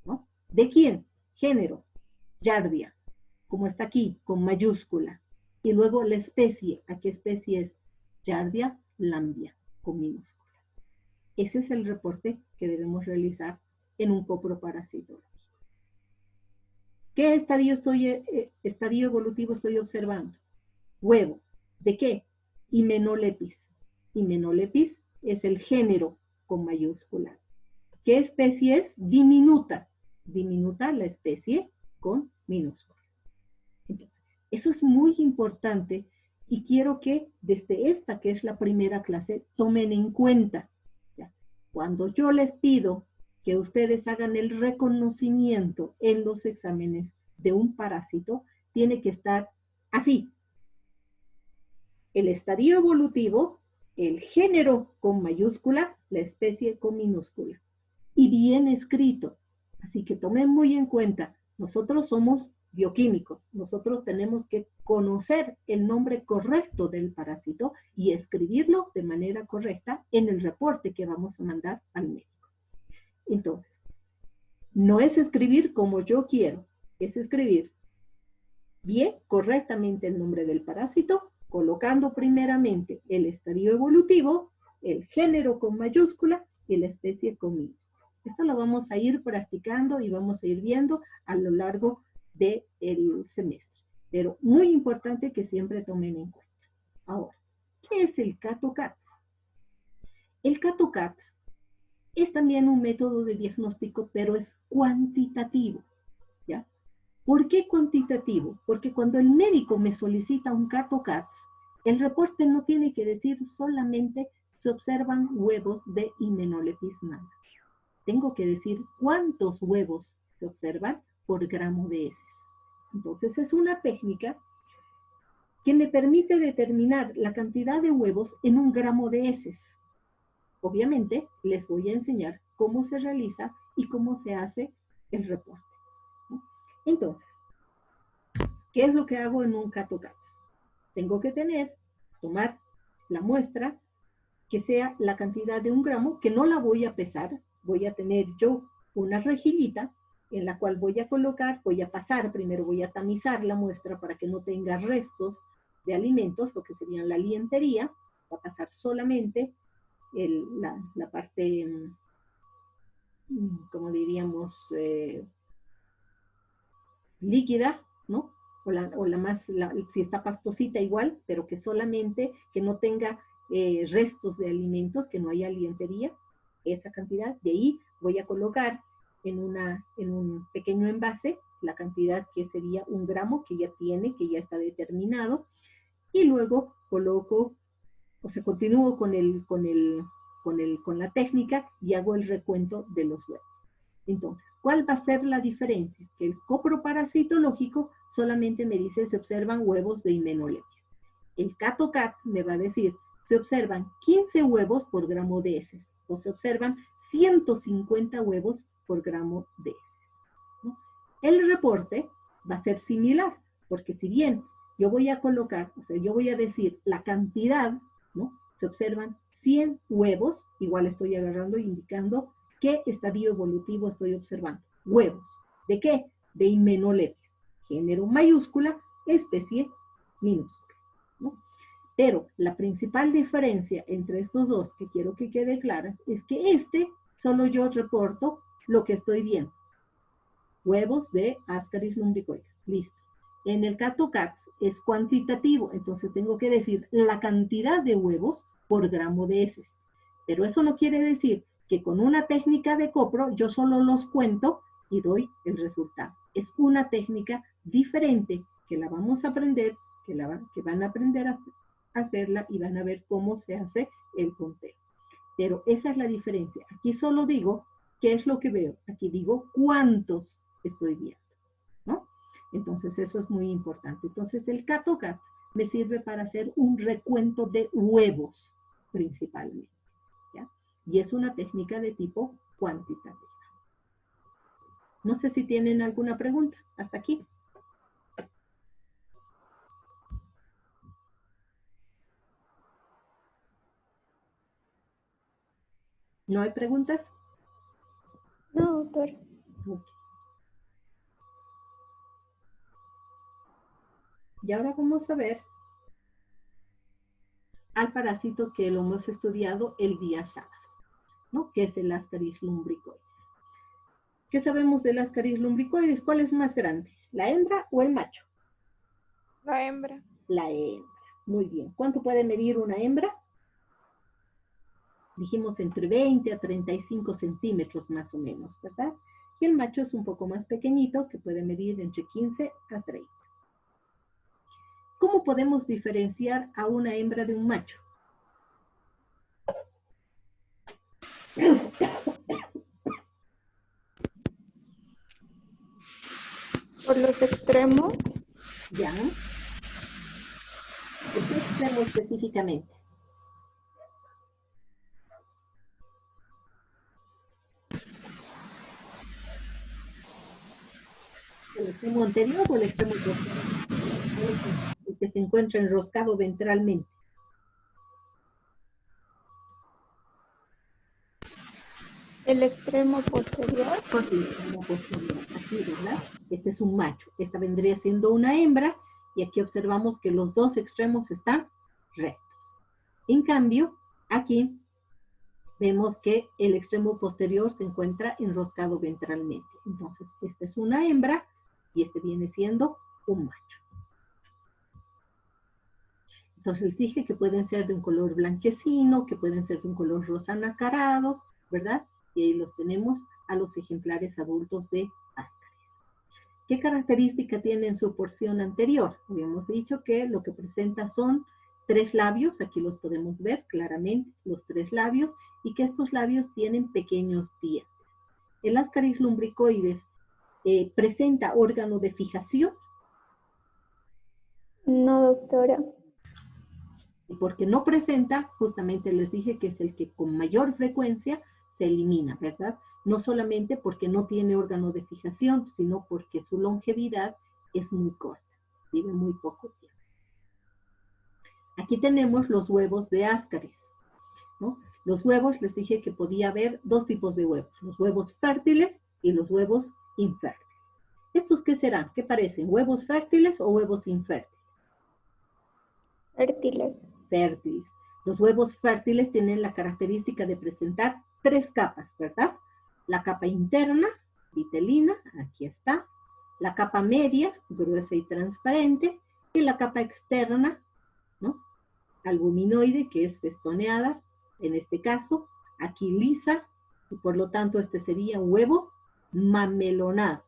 ¿no? ¿De quién? Género, Giardia, como está aquí, con mayúscula. Y luego la especie, ¿a qué especie es? Giardia lambia, con minúscula. Ese es el reporte que debemos realizar en un coproparasitológico. ¿Qué estadio evolutivo estoy observando? Huevo. ¿De qué? Hymenopletis. Hymenopletis es el género con mayúscula. ¿Qué especie es? Diminuta. Diminuta la especie con minúscula. Entonces, eso es muy importante y quiero que desde esta, que es la primera clase, tomen en cuenta. ¿Ya? Cuando yo les pido que ustedes hagan el reconocimiento en los exámenes de un parásito, tiene que estar así. El estadio evolutivo, el género con mayúscula, la especie con minúscula. Y bien escrito. Así que tomen muy en cuenta, nosotros somos bioquímicos, nosotros tenemos que conocer el nombre correcto del parásito y escribirlo de manera correcta en el reporte que vamos a mandar al médico. Entonces, no es escribir como yo quiero, es escribir bien, correctamente el nombre del parásito, colocando primeramente el estadio evolutivo, el género con mayúscula y la especie con minúscula. Esto lo vamos a ir practicando y vamos a ir viendo a lo largo del semestre. Pero muy importante que siempre tomen en cuenta. Ahora, ¿qué es el CATO-CATS? El CATO-CATS es también un método de diagnóstico, pero es cuantitativo, ¿ya? ¿Por qué cuantitativo? Porque cuando el médico me solicita un CATO-CATS, el reporte no tiene que decir solamente se observan huevos de Hymenopletis nana. Tengo que decir cuántos huevos se observan por gramo de heces. Entonces es una técnica que me permite determinar la cantidad de huevos en un gramo de heces. Obviamente les voy a enseñar cómo se realiza y cómo se hace el reporte. Entonces, ¿qué es lo que hago en un CATO-CATS? Tengo que tomar la muestra que sea la cantidad de 1 gramo, que no la voy a pesar, voy a tener yo una rejillita en la cual voy a colocar, voy a pasar, primero voy a tamizar la muestra para que no tenga restos de alimentos, lo que serían la lientería, va a pasar solamente la parte, como diríamos, líquida, ¿no? Si está pastosita igual, pero que solamente, que no tenga restos de alimentos, que no haya lientería, esa cantidad. De ahí voy a colocar en un pequeño envase la cantidad que sería 1 gramo, que ya está determinado, y luego coloco, o sea, continúo con la técnica y hago el recuento de los huevos. Entonces, ¿cuál va a ser la diferencia? Que el coproparasitológico solamente me dice se observan huevos de Hymenopletis. El CATO-CATS me va a decir se observan 15 huevos por gramo de heces o se observan 150 huevos por gramo de heces, ¿no? El reporte va a ser similar, porque si bien yo voy a colocar, o sea, yo voy a decir la cantidad, ¿no? Se observan 100 huevos, igual estoy agarrando e indicando qué estadio evolutivo estoy observando. Huevos. ¿De qué? De Hymenopletis. Género mayúscula, especie minúscula, ¿no? Pero la principal diferencia entre estos dos, que quiero que quede claras, es que solo yo reporto lo que estoy viendo. Huevos de Ascaris lumbricoides. Listo. En el CATO-CATS es cuantitativo, entonces tengo que decir la cantidad de huevos por gramo de heces. Pero eso no quiere decir que con una técnica de copro yo solo los cuento y doy el resultado. Es una técnica diferente que la vamos a aprender, que van a aprender a hacerla y van a ver cómo se hace el conteo. Pero esa es la diferencia. Aquí solo digo qué es lo que veo. Aquí digo cuántos estoy viendo, ¿no? Entonces eso es muy importante. Entonces el CATO-CATS me sirve para hacer un recuento de huevos principalmente, ¿ya? Y es una técnica de tipo cuantitativa. No sé si tienen alguna pregunta hasta aquí. ¿No hay preguntas? No, doctor. Ok. Y ahora vamos a ver al parásito que lo hemos estudiado el día sábado, ¿no? Que es el Ascaris lumbricoides. ¿Qué sabemos del Ascaris lumbricoides? ¿Cuál es más grande? ¿La hembra o el macho? La hembra. La hembra. Muy bien. ¿Cuánto puede medir una hembra? Dijimos entre 20 a 35 centímetros más o menos, ¿verdad? Y el macho es un poco más pequeñito, que puede medir entre 15 a 30. ¿Cómo podemos diferenciar a una hembra de un macho? Por los extremos, ¿Ya? ¿Por qué extremo específicamente? ¿El extremo anterior o el extremo posterior? El que se encuentra enroscado ventralmente. el extremo posterior. Pues, El extremo posterior, aquí, ¿verdad? Este es un macho. Esta vendría siendo una hembra y aquí observamos que los dos extremos están rectos. En cambio, aquí vemos que el extremo posterior se encuentra enroscado ventralmente. Entonces, esta es una hembra y este viene siendo un macho. Entonces les dije que pueden ser de un color blanquecino, que pueden ser de un color rosa anacarado, ¿verdad? Y ahí los tenemos a los ejemplares adultos de Ascaris. ¿Qué característica tienen su porción anterior? Habíamos dicho que lo que presenta son 3 labios, aquí los podemos ver claramente, los 3 labios, y que estos labios tienen pequeños dientes. El Ascaris lumbricoides presenta órgano de fijación. No, doctora. Y porque no presenta, justamente les dije que es el que con mayor frecuencia se elimina, ¿verdad? No solamente porque no tiene órgano de fijación, sino porque su longevidad es muy corta, vive muy poco tiempo. Aquí tenemos los huevos de Ascaris, ¿no? Los huevos, les dije que podía haber 2 tipos de huevos, los huevos fértiles y los huevos infértiles. ¿Estos qué serán? ¿Qué parecen? ¿Huevos fértiles o huevos infértiles? Fértiles. Fértiles. Los huevos fértiles tienen la característica de presentar 3 capas, ¿verdad? La capa interna, vitelina, aquí está. La capa media, gruesa y transparente. Y la capa externa, ¿no? Albuminoide, que es festoneada, en este caso, aquí lisa, y por lo tanto este sería un huevo mamelonado.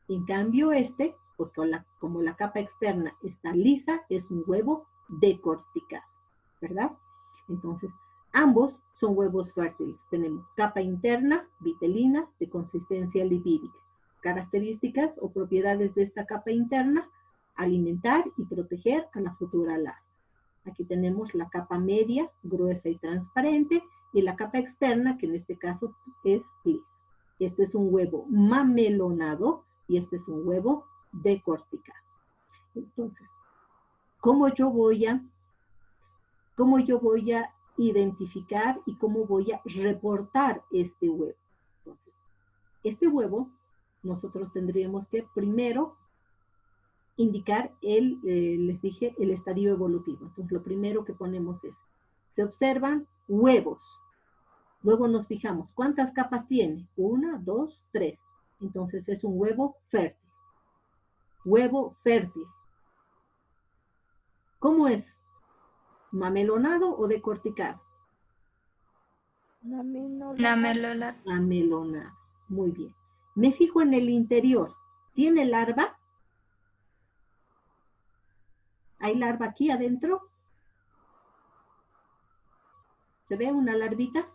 En cambio este, porque como la capa externa está lisa, es un huevo decorticado, ¿verdad? Entonces, ambos son huevos fértiles. Tenemos capa interna, vitelina, de consistencia lipídica. Características o propiedades de esta capa interna: alimentar y proteger a la futura larva. Aquí tenemos la capa media, gruesa y transparente, y la capa externa, que en este caso es lisa. Este es un huevo mamelonado y este es un huevo decorticado. Entonces, ¿cómo yo voy a identificar y cómo voy a reportar este huevo? Entonces, este huevo nosotros tendríamos que primero indicar les dije, el estadio evolutivo. Entonces, lo primero que ponemos es, se observan huevos. Luego nos fijamos, ¿cuántas capas tiene? 1, 2, 3. Entonces, es un huevo fértil. Huevo fértil. ¿Cómo es? ¿Mamelonado o decorticado? Mamelonado. Mamelonado. Muy bien. Me fijo en el interior. ¿Tiene larva? ¿Hay larva aquí adentro? ¿Se ve una larvita?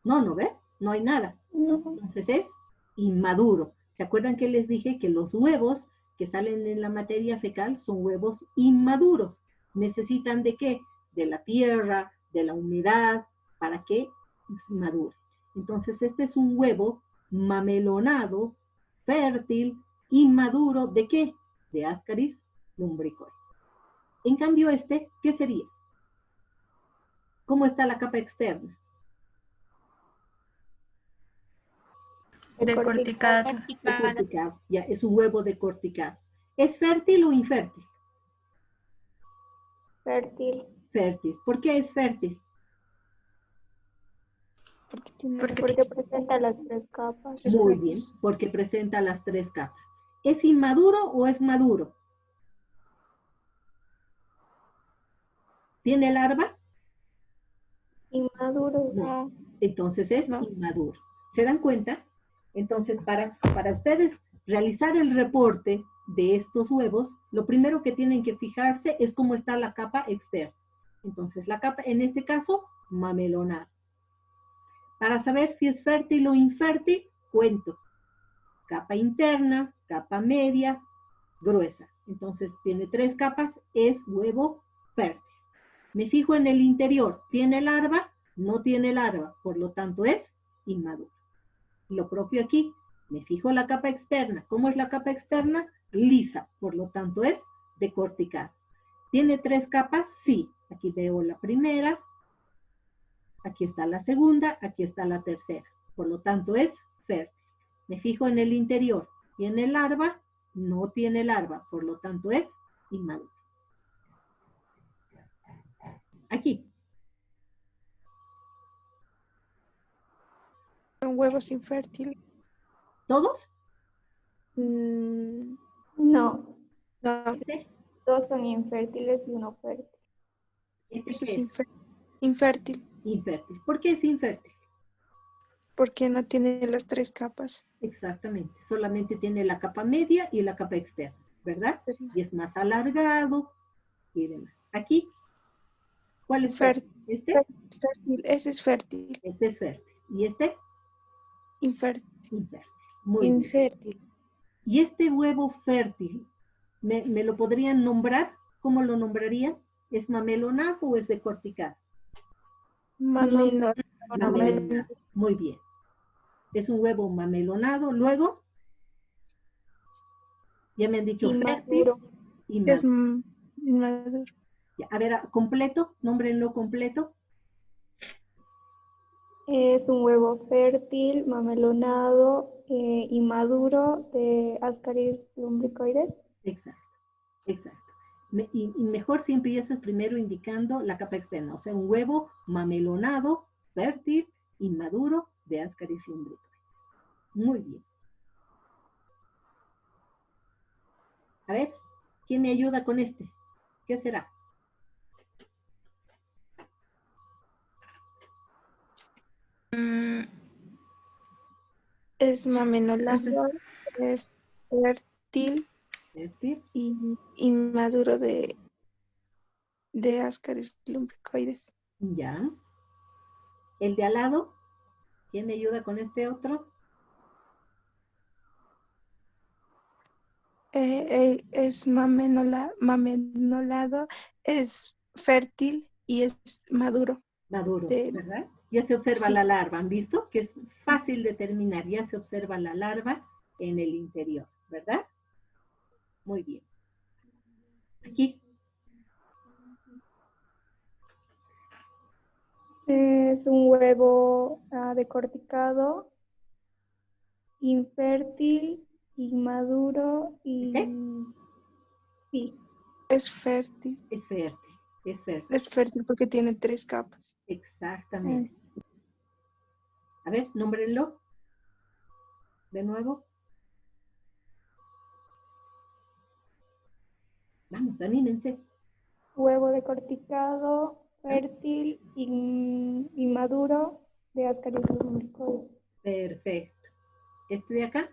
No, ¿no ve? No hay nada. No. Entonces es inmaduro. ¿Se acuerdan que les dije que los huevos que salen en la materia fecal son huevos inmaduros? ¿Necesitan de qué? De la tierra, de la humedad, para que madure. Entonces este es un huevo mamelonado, fértil, inmaduro, ¿de qué? De Ascaris lumbricoides. En cambio este, ¿qué sería? ¿Cómo está la capa externa? Decorticado. Decorticado. Ya, es un huevo decorticado. ¿Es fértil o infértil? Fértil. Fértil. ¿Por qué es fértil? Porque tiene Porque Porque presenta las 3 capas. tres Muy capas. bien, porque presenta las 3 capas. ¿Es inmaduro o es maduro? ¿Tiene larva? Inmaduro. No. Entonces es No. inmaduro. ¿Se dan cuenta? Entonces, para ustedes realizar el reporte de estos huevos, lo primero que tienen que fijarse es cómo está la capa externa. Entonces, la capa, en este caso, mamelonada. Para saber si es fértil o infértil, cuento. Capa interna, capa media, gruesa. Entonces, tiene 3 capas, es huevo fértil. Me fijo en el interior, ¿tiene larva? No tiene larva, por lo tanto es inmaduro. Lo propio aquí, me fijo en la capa externa. ¿Cómo es la capa externa? Lisa, por lo tanto es decorticada. ¿Tiene 3 capas? Sí. Aquí veo la primera, aquí está la segunda, aquí está la tercera. Por lo tanto es fértil. Me fijo en el interior. ¿Tiene larva? No tiene larva, por lo tanto es inmaduro. Aquí. Son huevos infértiles. ¿Todos? Mm, No. no, Este, 2 son infértiles y 1 fértil. este eso es es infértil, infértil. ¿Por qué es infértil? porque no tiene las 3 capas. Exactamente. Solamente tiene la capa media y la capa externa, ¿verdad? Y es más alargado y demás. Aquí, ¿cuál es fértil? ¿Este? Fértil, ese es fértil. Este es fértil. ¿Y este? Infértil. Infértil. Muy bien. Infértil. ¿Y este huevo fértil, me lo podrían nombrar? ¿Cómo lo nombrarían? ¿Es mamelonado o es decorticado? Mamelonado. Mamelonado. Muy bien. Es un huevo mamelonado. Luego, ya me han dicho fértil Inmaduro. y Es maduro. inmaduro. Ya, a ver, completo, nómbrenlo completo. Es un huevo fértil, mamelonado, inmaduro de Ascaris lumbricoides. Exacto, exacto. Y mejor si empiezas primero indicando la capa externa, o sea, un huevo mamelonado, fértil, inmaduro de Ascaris lumbricoides. Muy bien. A ver, ¿quién me ayuda con este? ¿Qué será? Mm, Es mamelonado, fértil Fértil, y inmaduro de Ascaris lumbricoides. ya. El de al lado, ¿quién me ayuda con este otro? Es mamelonado, es fértil y es maduro. Maduro, De, ¿verdad? Ya se observa sí, la larva, ¿han visto? Que es fácil determinar, ya se observa la larva en el interior, ¿verdad? Muy bien. Aquí, Es un huevo decorticado, infértil, inmaduro y ¿este? sí. es fértil. Es fértil, es fértil. Es fértil porque tiene 3 capas. Exactamente. A ver, nómbrenlo. De nuevo. Vamos, anímense. Huevo decorticado, fértil, inmaduro de Ascaris lumbricoides. Perfecto. Este de acá.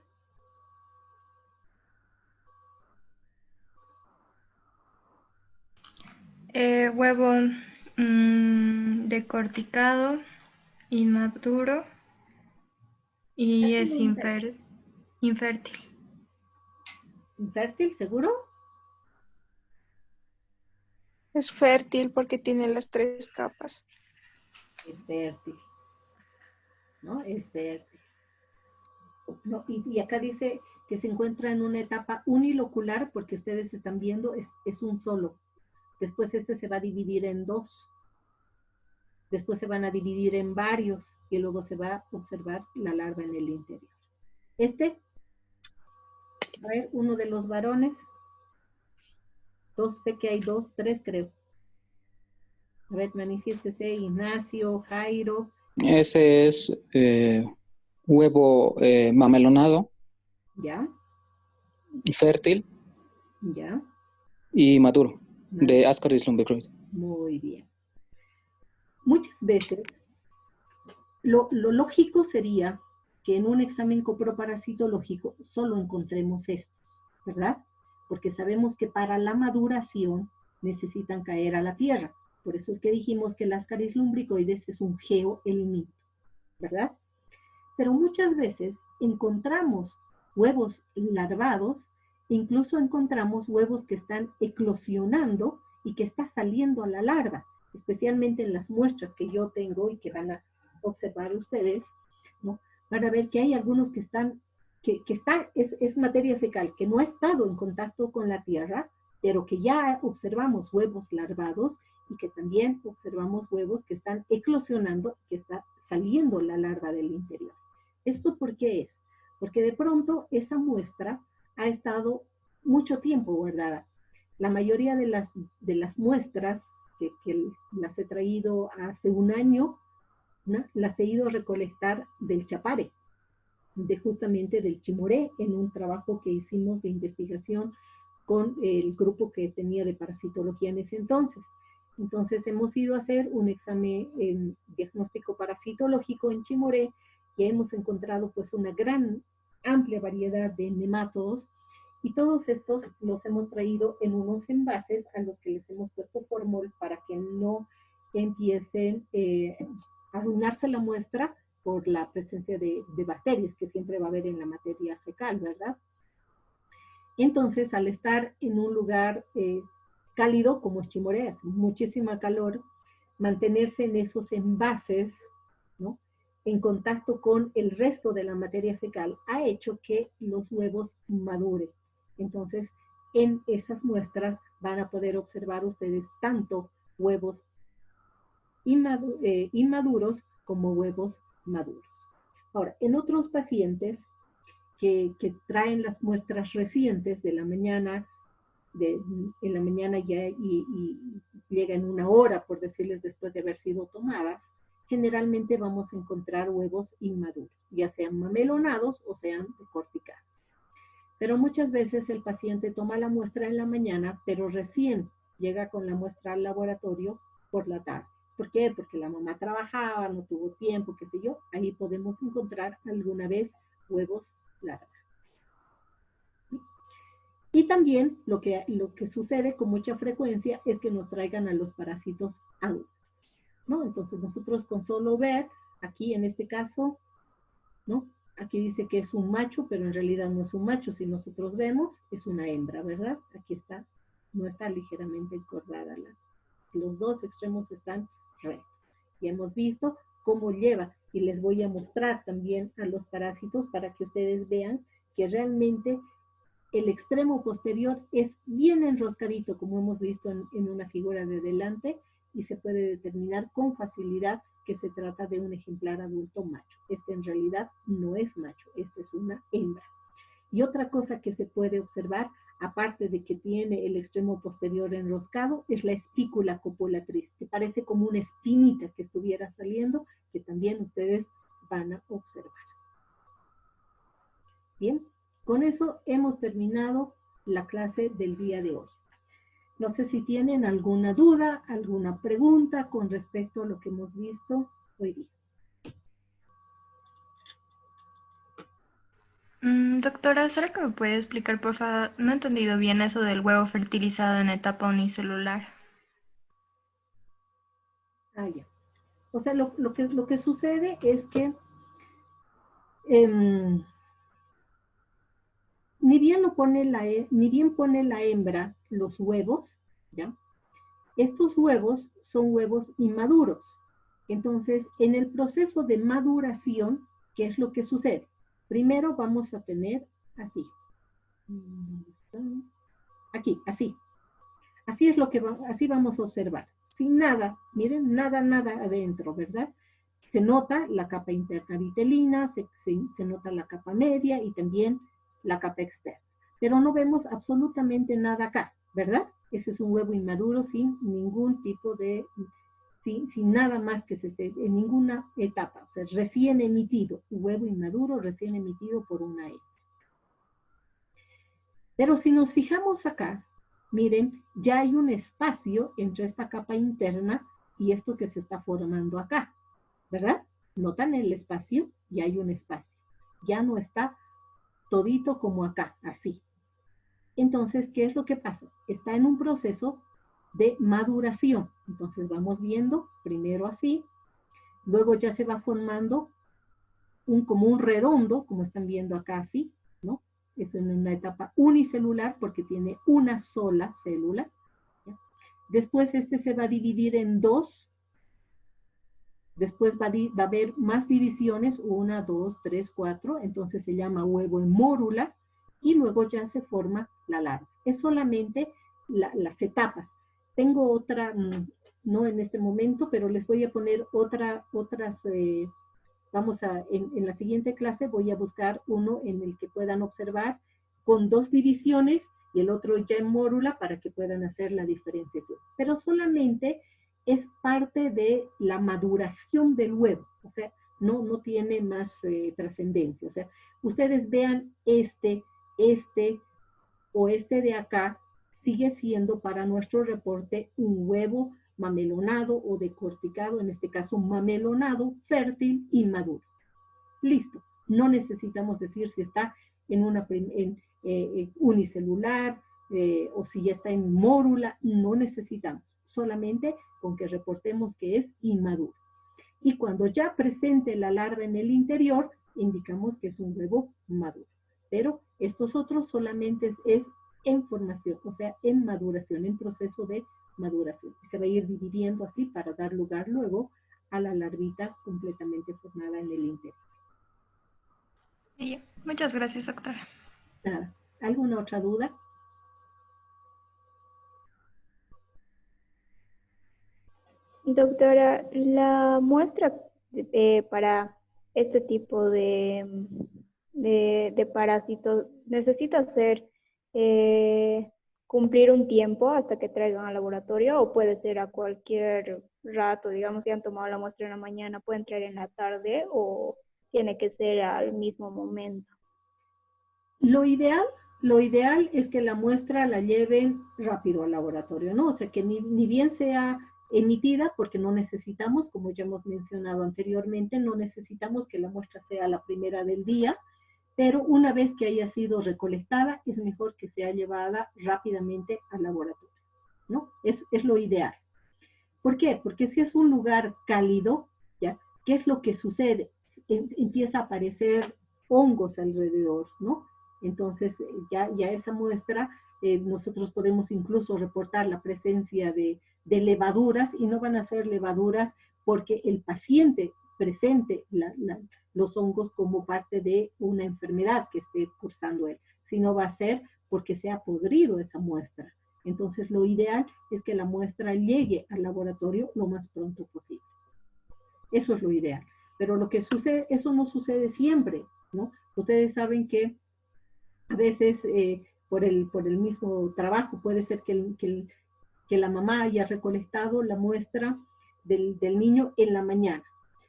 Huevo decorticado, inmaduro y es infértil. Infértil, ¿seguro? Es fértil porque tiene las 3 capas. Es fértil. ¿No? Es fértil. No, y acá dice que se encuentra en una etapa unilocular porque ustedes están viendo, es un solo. Después este se va a dividir en 2. después se van a dividir en varios y luego se va a observar la larva en el interior. A ver, uno de los varones. Sé que hay 2, 3 creo. A ver, manifiéstese, Ignacio, Jairo. Ese es huevo mamelonado. Ya. Fértil. Ya. Y maduro, de Ascaris lumbricoides. Muy bien. Muchas veces, lo lógico sería que en un examen coproparasitológico solo encontremos estos, ¿verdad? Porque sabemos que para la maduración necesitan caer a la tierra. Por eso es que dijimos que el Ascaris lumbricoides es un geoelemento, ¿verdad? Pero muchas veces encontramos huevos larvados, incluso encontramos huevos que están eclosionando y que está saliendo a la larva, especialmente en las muestras que yo tengo y que van a observar ustedes, ¿no? Van a ver que hay algunos que están, es materia fecal, que no ha estado en contacto con la tierra, pero que ya observamos huevos larvados y que también observamos huevos que están eclosionando, que está saliendo la larva del interior. ¿Esto por qué es? Porque de pronto esa muestra ha estado mucho tiempo guardada. La mayoría de las muestras que las he traído hace un año, ¿no? Las he ido a recolectar del Chapare, justamente del Chimoré, en un trabajo que hicimos de investigación con el grupo que tenía de parasitología en ese entonces. Entonces hemos ido a hacer un examen diagnóstico parasitológico en Chimoré y hemos encontrado pues una gran, amplia variedad de nemátodos y todos estos los hemos traído en unos envases a los que les hemos puesto formol para que no empiecen a arruinarse la muestra por la presencia de bacterias que siempre va a haber en la materia fecal, ¿verdad? Entonces, al estar en un lugar cálido como es Chimoré, hace muchísima calor, mantenerse en esos envases, ¿no?, en contacto con el resto de la materia fecal, ha hecho que los huevos maduren. Entonces, en esas muestras van a poder observar ustedes tanto huevos inmaduros como huevos maduros. Ahora, en otros pacientes que traen las muestras recientes de la mañana, en la mañana ya y llega en una hora, por decirles, después de haber sido tomadas, generalmente vamos a encontrar huevos inmaduros, ya sean mamelonados o sean decorticados. Pero muchas veces el paciente toma la muestra en la mañana, pero recién llega con la muestra al laboratorio por la tarde. ¿Por qué? Porque la mamá trabajaba, no tuvo tiempo, qué sé yo. Ahí podemos encontrar alguna vez huevos larvas. Y también lo que sucede con mucha frecuencia es que nos traigan a los parásitos adultos, ¿no? Entonces nosotros con solo ver, aquí en este caso, ¿no?, aquí dice que es un macho, pero en realidad no es un macho. Si nosotros vemos, es una hembra, ¿verdad? Aquí está, no está ligeramente encordada. Los dos extremos están rectos. Y hemos visto cómo lleva, y les voy a mostrar también a los parásitos para que ustedes vean que realmente el extremo posterior es bien enroscadito, como hemos visto en una figura de delante, y se puede determinar con facilidad que se trata de un ejemplar adulto macho. Este en realidad no es macho, esta es una hembra. Y otra cosa que se puede observar, aparte de que tiene el extremo posterior enroscado, es la espícula copulatriz, que parece como una espinita que estuviera saliendo, que también ustedes van a observar. Bien, con eso hemos terminado la clase del día de hoy. No sé si tienen alguna duda, alguna pregunta con respecto a lo que hemos visto hoy día. Doctora, ¿será que me puede explicar, por favor? No he entendido bien eso del huevo fertilizado en etapa unicelular. Ah, ya. O sea, lo que sucede es que ni bien pone la hembra los huevos, ¿ya? Estos huevos son huevos inmaduros. Entonces, en el proceso de maduración, ¿qué es lo que sucede? Primero vamos a tener así. Aquí, así. Así vamos a observar. sin nada, miren, nada adentro, ¿verdad? Se nota la capa interna vitelina, se nota la capa media y también la capa externa. Pero no vemos absolutamente nada acá, ¿verdad? Ese es un huevo inmaduro sin ningún tipo de, sin nada más que se esté en ninguna etapa. O sea, recién emitido, un huevo inmaduro recién emitido por una hembra. Pero si nos fijamos acá, miren, ya hay un espacio entre esta capa interna y esto que se está formando acá, ¿verdad? ¿Notan el espacio? Ya hay un espacio. Ya no está todito como acá, así. Entonces, ¿qué es lo que pasa? Está en un proceso de maduración. Entonces vamos viendo primero así, luego ya se va formando como un redondo, como están viendo acá así, ¿no? Es en una etapa unicelular porque tiene una sola célula. ¿Ya? Después este se va a dividir en dos. Después va a haber más divisiones, 1, 2, 3, 4, entonces se llama huevo en mórula y luego ya se forma la larva. Es solamente las etapas. Tengo otra, no en este momento, pero les voy a poner otras, en la siguiente clase voy a buscar uno en el que puedan observar con 2 divisiones y el otro ya en mórula para que puedan hacer la diferenciación. Pero solamente es parte de la maduración del huevo, o sea, no tiene más trascendencia. O sea, ustedes vean este o este de acá, sigue siendo para nuestro reporte un huevo mamelonado o decorticado, en este caso mamelonado, fértil, inmaduro. Listo, no necesitamos decir si está en una unicelular o si ya está en mórula, no necesitamos, solamente con que reportemos que es inmaduro. Y cuando ya presente la larva en el interior, indicamos que es un huevo maduro. Pero estos otros solamente es en formación, o sea, en maduración, en proceso de maduración. Y se va a ir dividiendo así para dar lugar luego a la larvita completamente formada en el interior. Muchas gracias, doctora. Nada. ¿Alguna otra duda? Doctora, la muestra para este tipo de parásitos necesita cumplir un tiempo hasta que traigan al laboratorio o puede ser a cualquier rato, digamos, si han tomado la muestra en la mañana, pueden traer en la tarde o tiene que ser al mismo momento. Lo ideal es que la muestra la lleven rápido al laboratorio, ¿no? O sea, que ni bien sea emitida, porque no necesitamos, como ya hemos mencionado anteriormente, no necesitamos que la muestra sea la primera del día, pero una vez que haya sido recolectada, es mejor que sea llevada rápidamente al laboratorio, ¿no? Es lo ideal. ¿Por qué? Porque si es un lugar cálido, ¿ya? ¿Qué es lo que sucede? Empieza a aparecer hongos alrededor, ¿no? Entonces, ya esa muestra, nosotros podemos incluso reportar la presencia de levaduras y no van a ser levaduras porque el paciente presente los hongos como parte de una enfermedad que esté cursando él, sino va a ser porque se ha podrido esa muestra. Entonces, lo ideal es que la muestra llegue al laboratorio lo más pronto posible. Eso es lo ideal. Pero lo que sucede, eso no sucede siempre, ¿no? Ustedes saben que a veces por el mismo trabajo puede ser que la mamá haya recolectado la muestra del niño en la mañana.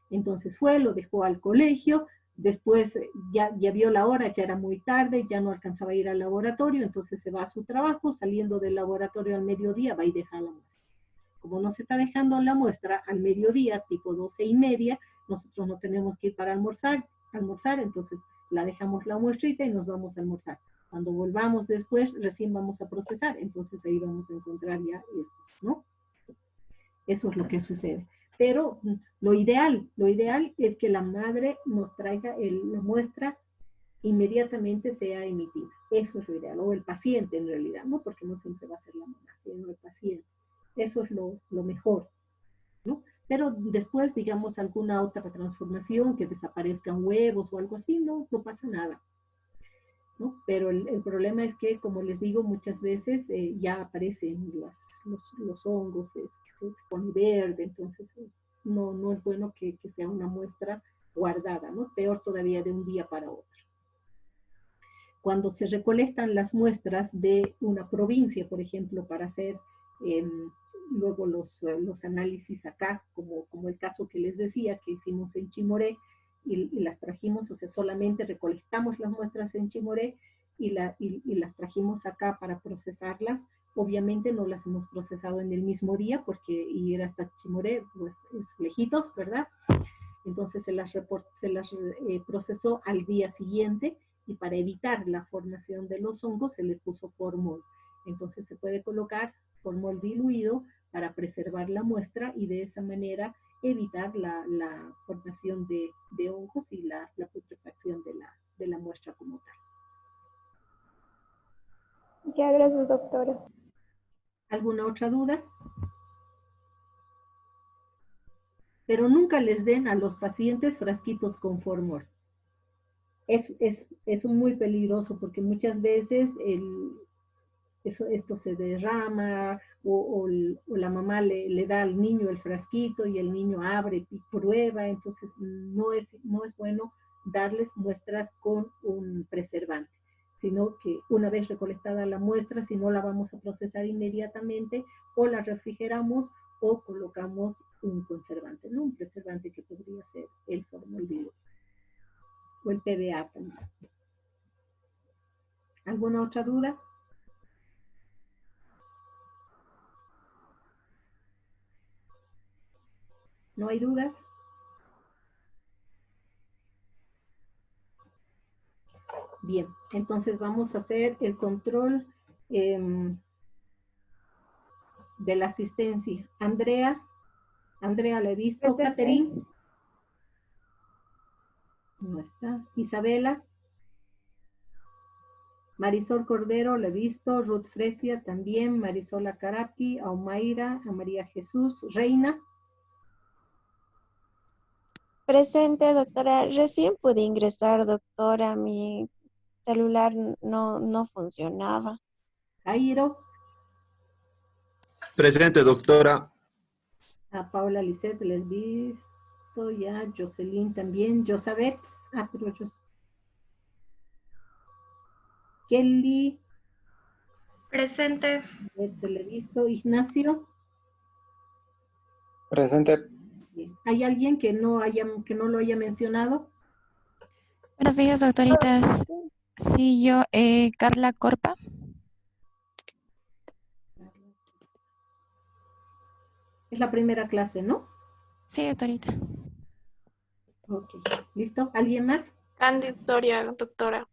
Entonces fue, lo dejó al colegio, después ya vio la hora, ya era muy tarde, ya no alcanzaba a ir al laboratorio, entonces se va a su trabajo, saliendo del laboratorio al mediodía va y deja la muestra. Como no se está dejando la muestra al mediodía, tipo 12:30, nosotros no tenemos que ir para almorzar, entonces la dejamos la muestrita y nos vamos a almorzar. Cuando volvamos después, recién vamos a procesar, entonces ahí vamos a encontrar ya esto, ¿no? Eso es lo que sucede. Pero lo ideal es que la madre nos traiga la muestra inmediatamente sea emitida. Eso es lo ideal, o el paciente en realidad, ¿no? Porque no siempre va a ser la mamá, sino el paciente. Eso es lo mejor, ¿no? Pero después, digamos, alguna otra transformación, que desaparezcan huevos o algo así, no pasa nada, ¿no? Pero el problema es que, como les digo, muchas veces ya aparecen los hongos, se pone verde, entonces no es bueno que sea una muestra guardada, ¿no? Peor todavía de un día para otro. Cuando se recolectan las muestras de una provincia, por ejemplo, para hacer luego los análisis acá, como el caso que les decía, que hicimos en Chimoré, y las trajimos, o sea, solamente recolectamos las muestras en Chimoré y las trajimos acá para procesarlas. Obviamente no las hemos procesado en el mismo día, porque ir hasta Chimoré pues, es lejitos, ¿verdad? Entonces se las procesó al día siguiente, y para evitar la formación de los hongos se le puso formol. Entonces se puede colocar formol diluido para preservar la muestra y de esa manera evitar la formación de hongos y la putrefacción de la muestra como tal. Ya, gracias, doctora. ¿Alguna otra duda? Pero nunca les den a los pacientes frasquitos con formol. Es muy peligroso porque muchas veces esto se derrama o la mamá le da al niño el frasquito y el niño abre y prueba, entonces no es bueno darles muestras con un preservante, sino que una vez recolectada la muestra, si no la vamos a procesar inmediatamente, o la refrigeramos o colocamos un conservante, ¿no? Un preservante que podría ser el formaldehído o el PVA también. ¿Alguna otra duda? ¿No hay dudas? Bien, entonces vamos a hacer el control de la asistencia. Andrea la he visto. Catherine. No está. Isabela. Marisol Cordero, la he visto. Ruth Fresia también. Marisol Acarapi, a Omaira, a María Jesús. Reina. Presente, doctora. Recién pude ingresar, doctora. Mi celular no funcionaba. Jairo. Presente, doctora. A Paula Lisset, la he visto ya. Jocelyn también. Josabeth. Pero Kelly. Presente. Se le he visto. Ignacio. Presente. Bien. ¿Hay alguien que no lo haya mencionado? Buenos días, doctoritas. Sí, yo, Carla Corpa. Es la primera clase, ¿no? Sí, doctorita. Ok, ¿listo? ¿Alguien más? Candy Soria, doctora.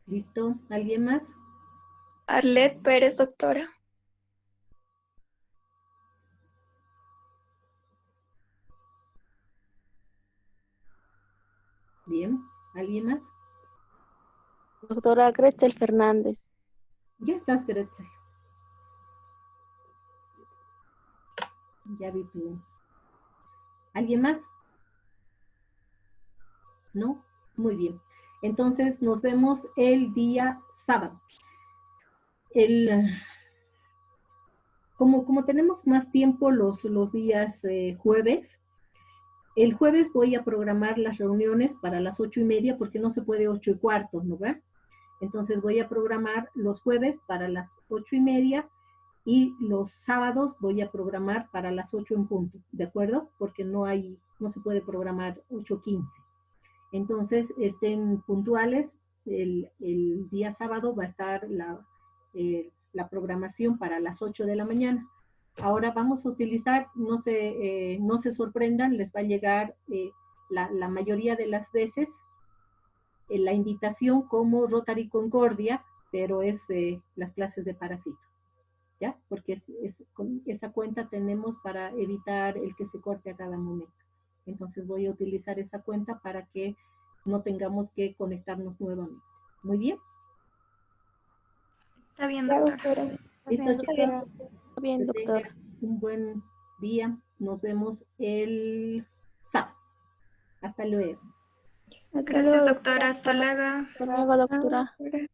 ¿Listo? ¿Alguien más? Arlet Pérez, doctora. Bien, ¿alguien más? Doctora Gretzel Fernández. Ya estás, Gretzel. Ya vi tu... ¿Alguien más? ¿No? Muy bien. Entonces nos vemos el día sábado. Como tenemos más tiempo los días jueves, el jueves voy a programar las reuniones para las 8:30 porque no se puede 8:15, ¿no ve? Entonces voy a programar los jueves para las 8:30 y los sábados voy a programar para las 8 en punto, ¿de acuerdo? Porque no se puede programar 8:15. Entonces estén puntuales, el día sábado va a estar la programación para las 8 de la mañana. Ahora vamos a utilizar, no se sorprendan, les va a llegar la mayoría de las veces la invitación como Rotary Concordia, pero es las clases de parásito, ¿ya? Porque con esa cuenta tenemos para evitar el que se corte a cada momento. Entonces voy a utilizar esa cuenta para que no tengamos que conectarnos nuevamente. ¿Muy bien? Está bien, Ya, doctora. doctora. ¿Listo, chicos? Bien, Que doctora. tengan un buen día. Nos vemos el sábado. Hasta luego. Hasta Gracias, luego, doctora. Hasta luego. Hasta luego, doctora. doctora.